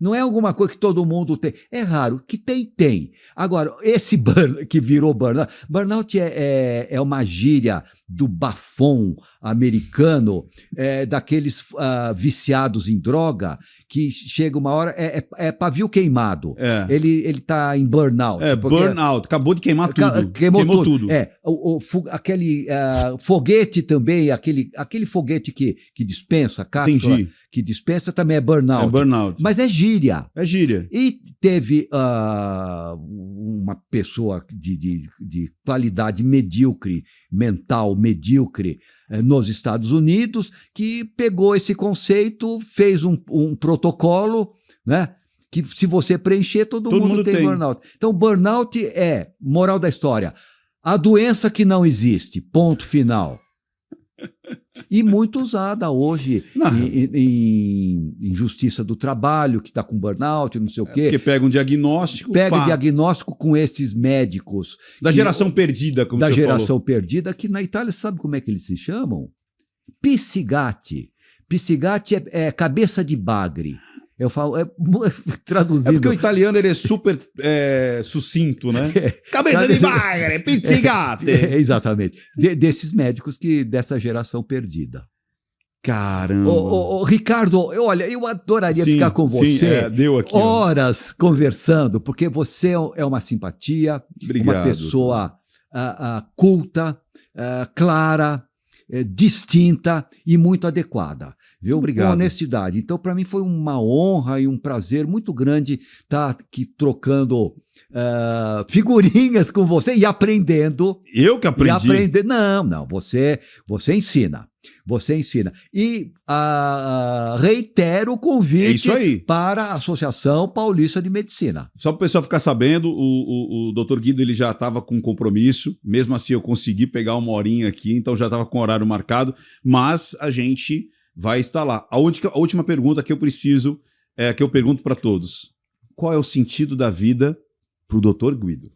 Não é alguma coisa que todo mundo tem. É raro. Que tem. Agora, esse que virou burnout. Burnout é uma gíria do bafão americano, daqueles viciados em droga, que chega uma hora, é pavio queimado. Ele está em burnout. Burnout. Acabou de queimar tudo. Queimou tudo. Aquele foguete também, aquele foguete que dispensa, cápsula, entendi, que dispensa, também é burnout. É burnout. Mas é gíria. É gíria. E teve uma pessoa de qualidade medíocre, mental medíocre, nos Estados Unidos, que pegou esse conceito, fez um protocolo, né? Que se você preencher, todo mundo tem burnout. Então, burnout moral da história, a doença que não existe, ponto final. E muito usada hoje em justiça do trabalho, que está com burnout, não sei o quê. Porque pega um diagnóstico. Diagnóstico com esses médicos. Da geração perdida, como você falou. Da geração perdida, que na Itália, sabe como é que eles se chamam? Psicati. Psicati é cabeça de bagre. Eu falo, traduzindo. É porque o italiano ele é super sucinto, né? Cabeça de bagre, pizzigate. Exatamente. Desses médicos dessa geração perdida. Caramba. Ricardo, olha, eu adoraria ficar com você deu aqui, horas conversando, porque você é uma simpatia, obrigado, uma pessoa culta, clara, distinta e muito adequada. Viu? Obrigado. Com honestidade. Então, para mim, foi uma honra e um prazer muito grande estar aqui trocando figurinhas com você e aprendendo. Eu que aprendi? Não, você ensina. Você ensina. E reitero o convite para a Associação Paulista de Medicina. Só para o pessoal ficar sabendo, o Dr. Guido ele já estava com compromisso, mesmo assim eu consegui pegar uma horinha aqui, então já estava com o horário marcado, mas a gente vai estar lá. A última pergunta que eu preciso, que eu pergunto para todos. Qual é o sentido da vida para o Dr. Guido?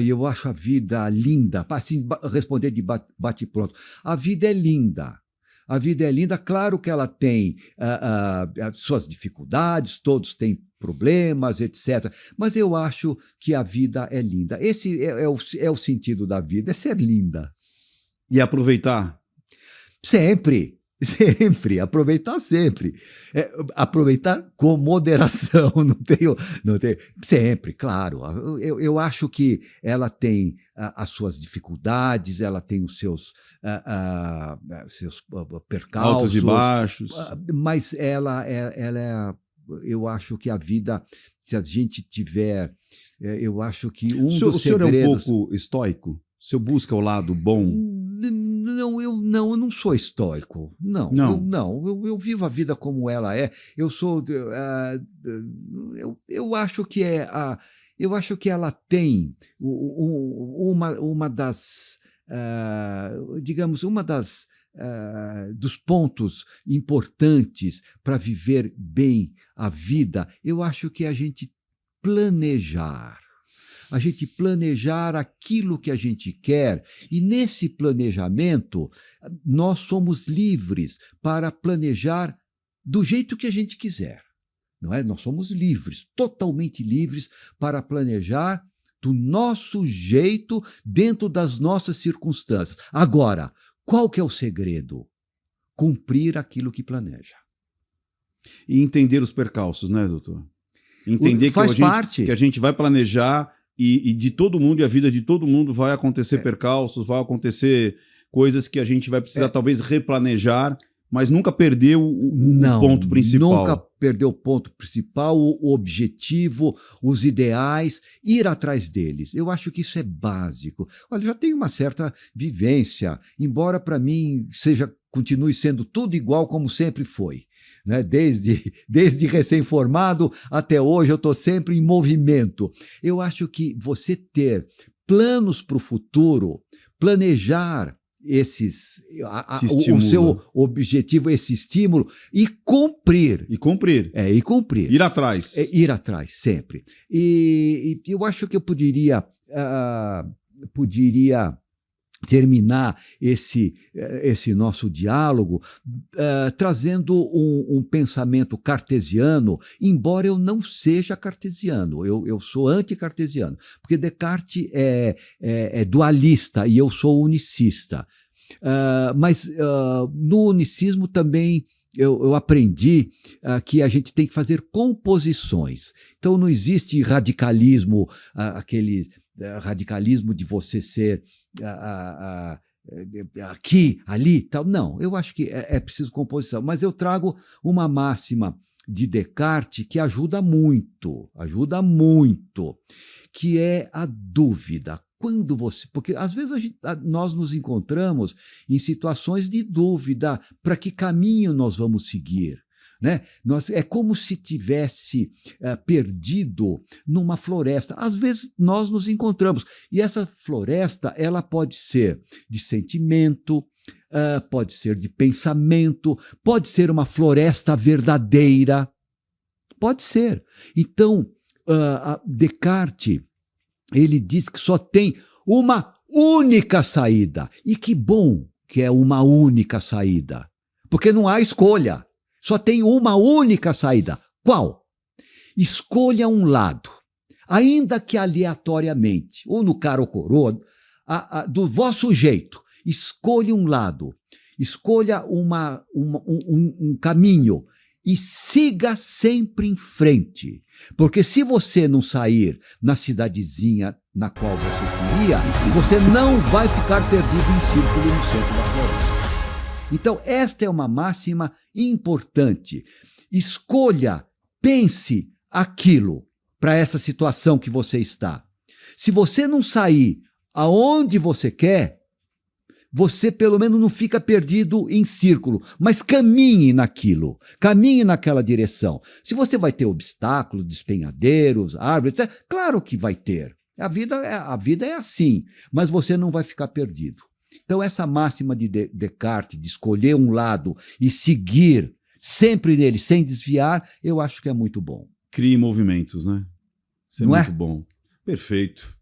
Eu acho a vida linda. Assim, responder de bate-pronto. A vida é linda. A vida é linda. Claro que ela tem suas dificuldades, todos têm problemas, etc. Mas eu acho que a vida é linda. Esse é o sentido da vida, é ser linda. E aproveitar? Sempre. Sempre, aproveitar sempre. Aproveitar com moderação, não tenho. Sempre, claro. Eu acho que ela tem as suas dificuldades, ela tem os seus percalços. Altos e baixos. Mas eu acho que a vida, se a gente tiver. Eu acho que o senhor é um pouco estoico? Você busca o lado bom? Eu não sou estoico. Não, eu vivo a vida como ela é. Eu sou, eu acho que eu acho que ela tem uma das, digamos, uma das dos pontos importantes para viver bem a vida. Eu acho que é a gente planejar. A gente planejar aquilo que a gente quer, e nesse planejamento nós somos livres para planejar do jeito que a gente quiser, não é? Nós somos livres, totalmente livres para planejar do nosso jeito, dentro das nossas circunstâncias. Agora, qual que é o segredo? Cumprir aquilo que planeja. E entender os percalços, né, doutor? Entender que a gente vai planejar e de todo mundo, e a vida de todo mundo vai acontecer percalços, vai acontecer coisas que a gente vai precisar talvez replanejar, mas nunca perder o ponto principal. Nunca perder o ponto principal, o objetivo, os ideais, ir atrás deles. Eu acho que isso é básico. Olha, já tenho uma certa vivência, embora para mim continue sendo tudo igual como sempre foi. Né? Desde recém-formado até hoje eu estou sempre em movimento. Eu acho que você ter planos para o futuro, planejar o seu objetivo, esse estímulo, e cumprir. E cumprir. E cumprir. Ir atrás. Ir atrás, sempre. E eu acho que eu poderia terminar esse nosso diálogo trazendo um pensamento cartesiano, embora eu não seja cartesiano, eu sou anticartesiano, porque Descartes é dualista e eu sou unicista. Mas no unicismo também eu aprendi que a gente tem que fazer composições. Então não existe radicalismo, aquele radicalismo de você ser aqui, ali, tal. Não, eu acho que é preciso composição. Mas eu trago uma máxima de Descartes que ajuda muito, que é a dúvida. Porque às vezes nós nos encontramos em situações de dúvida, para que caminho nós vamos seguir. Né? É como se tivesse perdido numa floresta. Às vezes nós nos encontramos, e essa floresta ela pode ser de sentimento, pode ser de pensamento, pode ser uma floresta verdadeira, pode ser. Então, Descartes, ele diz que só tem uma única saída, e que bom que é uma única saída, porque não há escolha. Só tem uma única saída. Qual? Escolha um lado, ainda que aleatoriamente, ou no cara ou coroa, do vosso jeito. Escolha um lado, escolha um caminho e siga sempre em frente. Porque se você não sair na cidadezinha na qual você queria, você não vai ficar perdido em círculo no centro da floresta. Então, esta é uma máxima importante. Escolha, pense aquilo para essa situação que você está. Se você não sair aonde você quer, você pelo menos não fica perdido em círculo, mas caminhe naquilo, caminhe naquela direção. Se você vai ter obstáculos, despenhadeiros, árvores, etc., claro que vai ter. A vida é assim, mas você não vai ficar perdido. Então, essa máxima de Descartes, de escolher um lado e seguir sempre nele, sem desviar, eu acho que é muito bom. Crie movimentos, né? Isso é muito bom. Perfeito.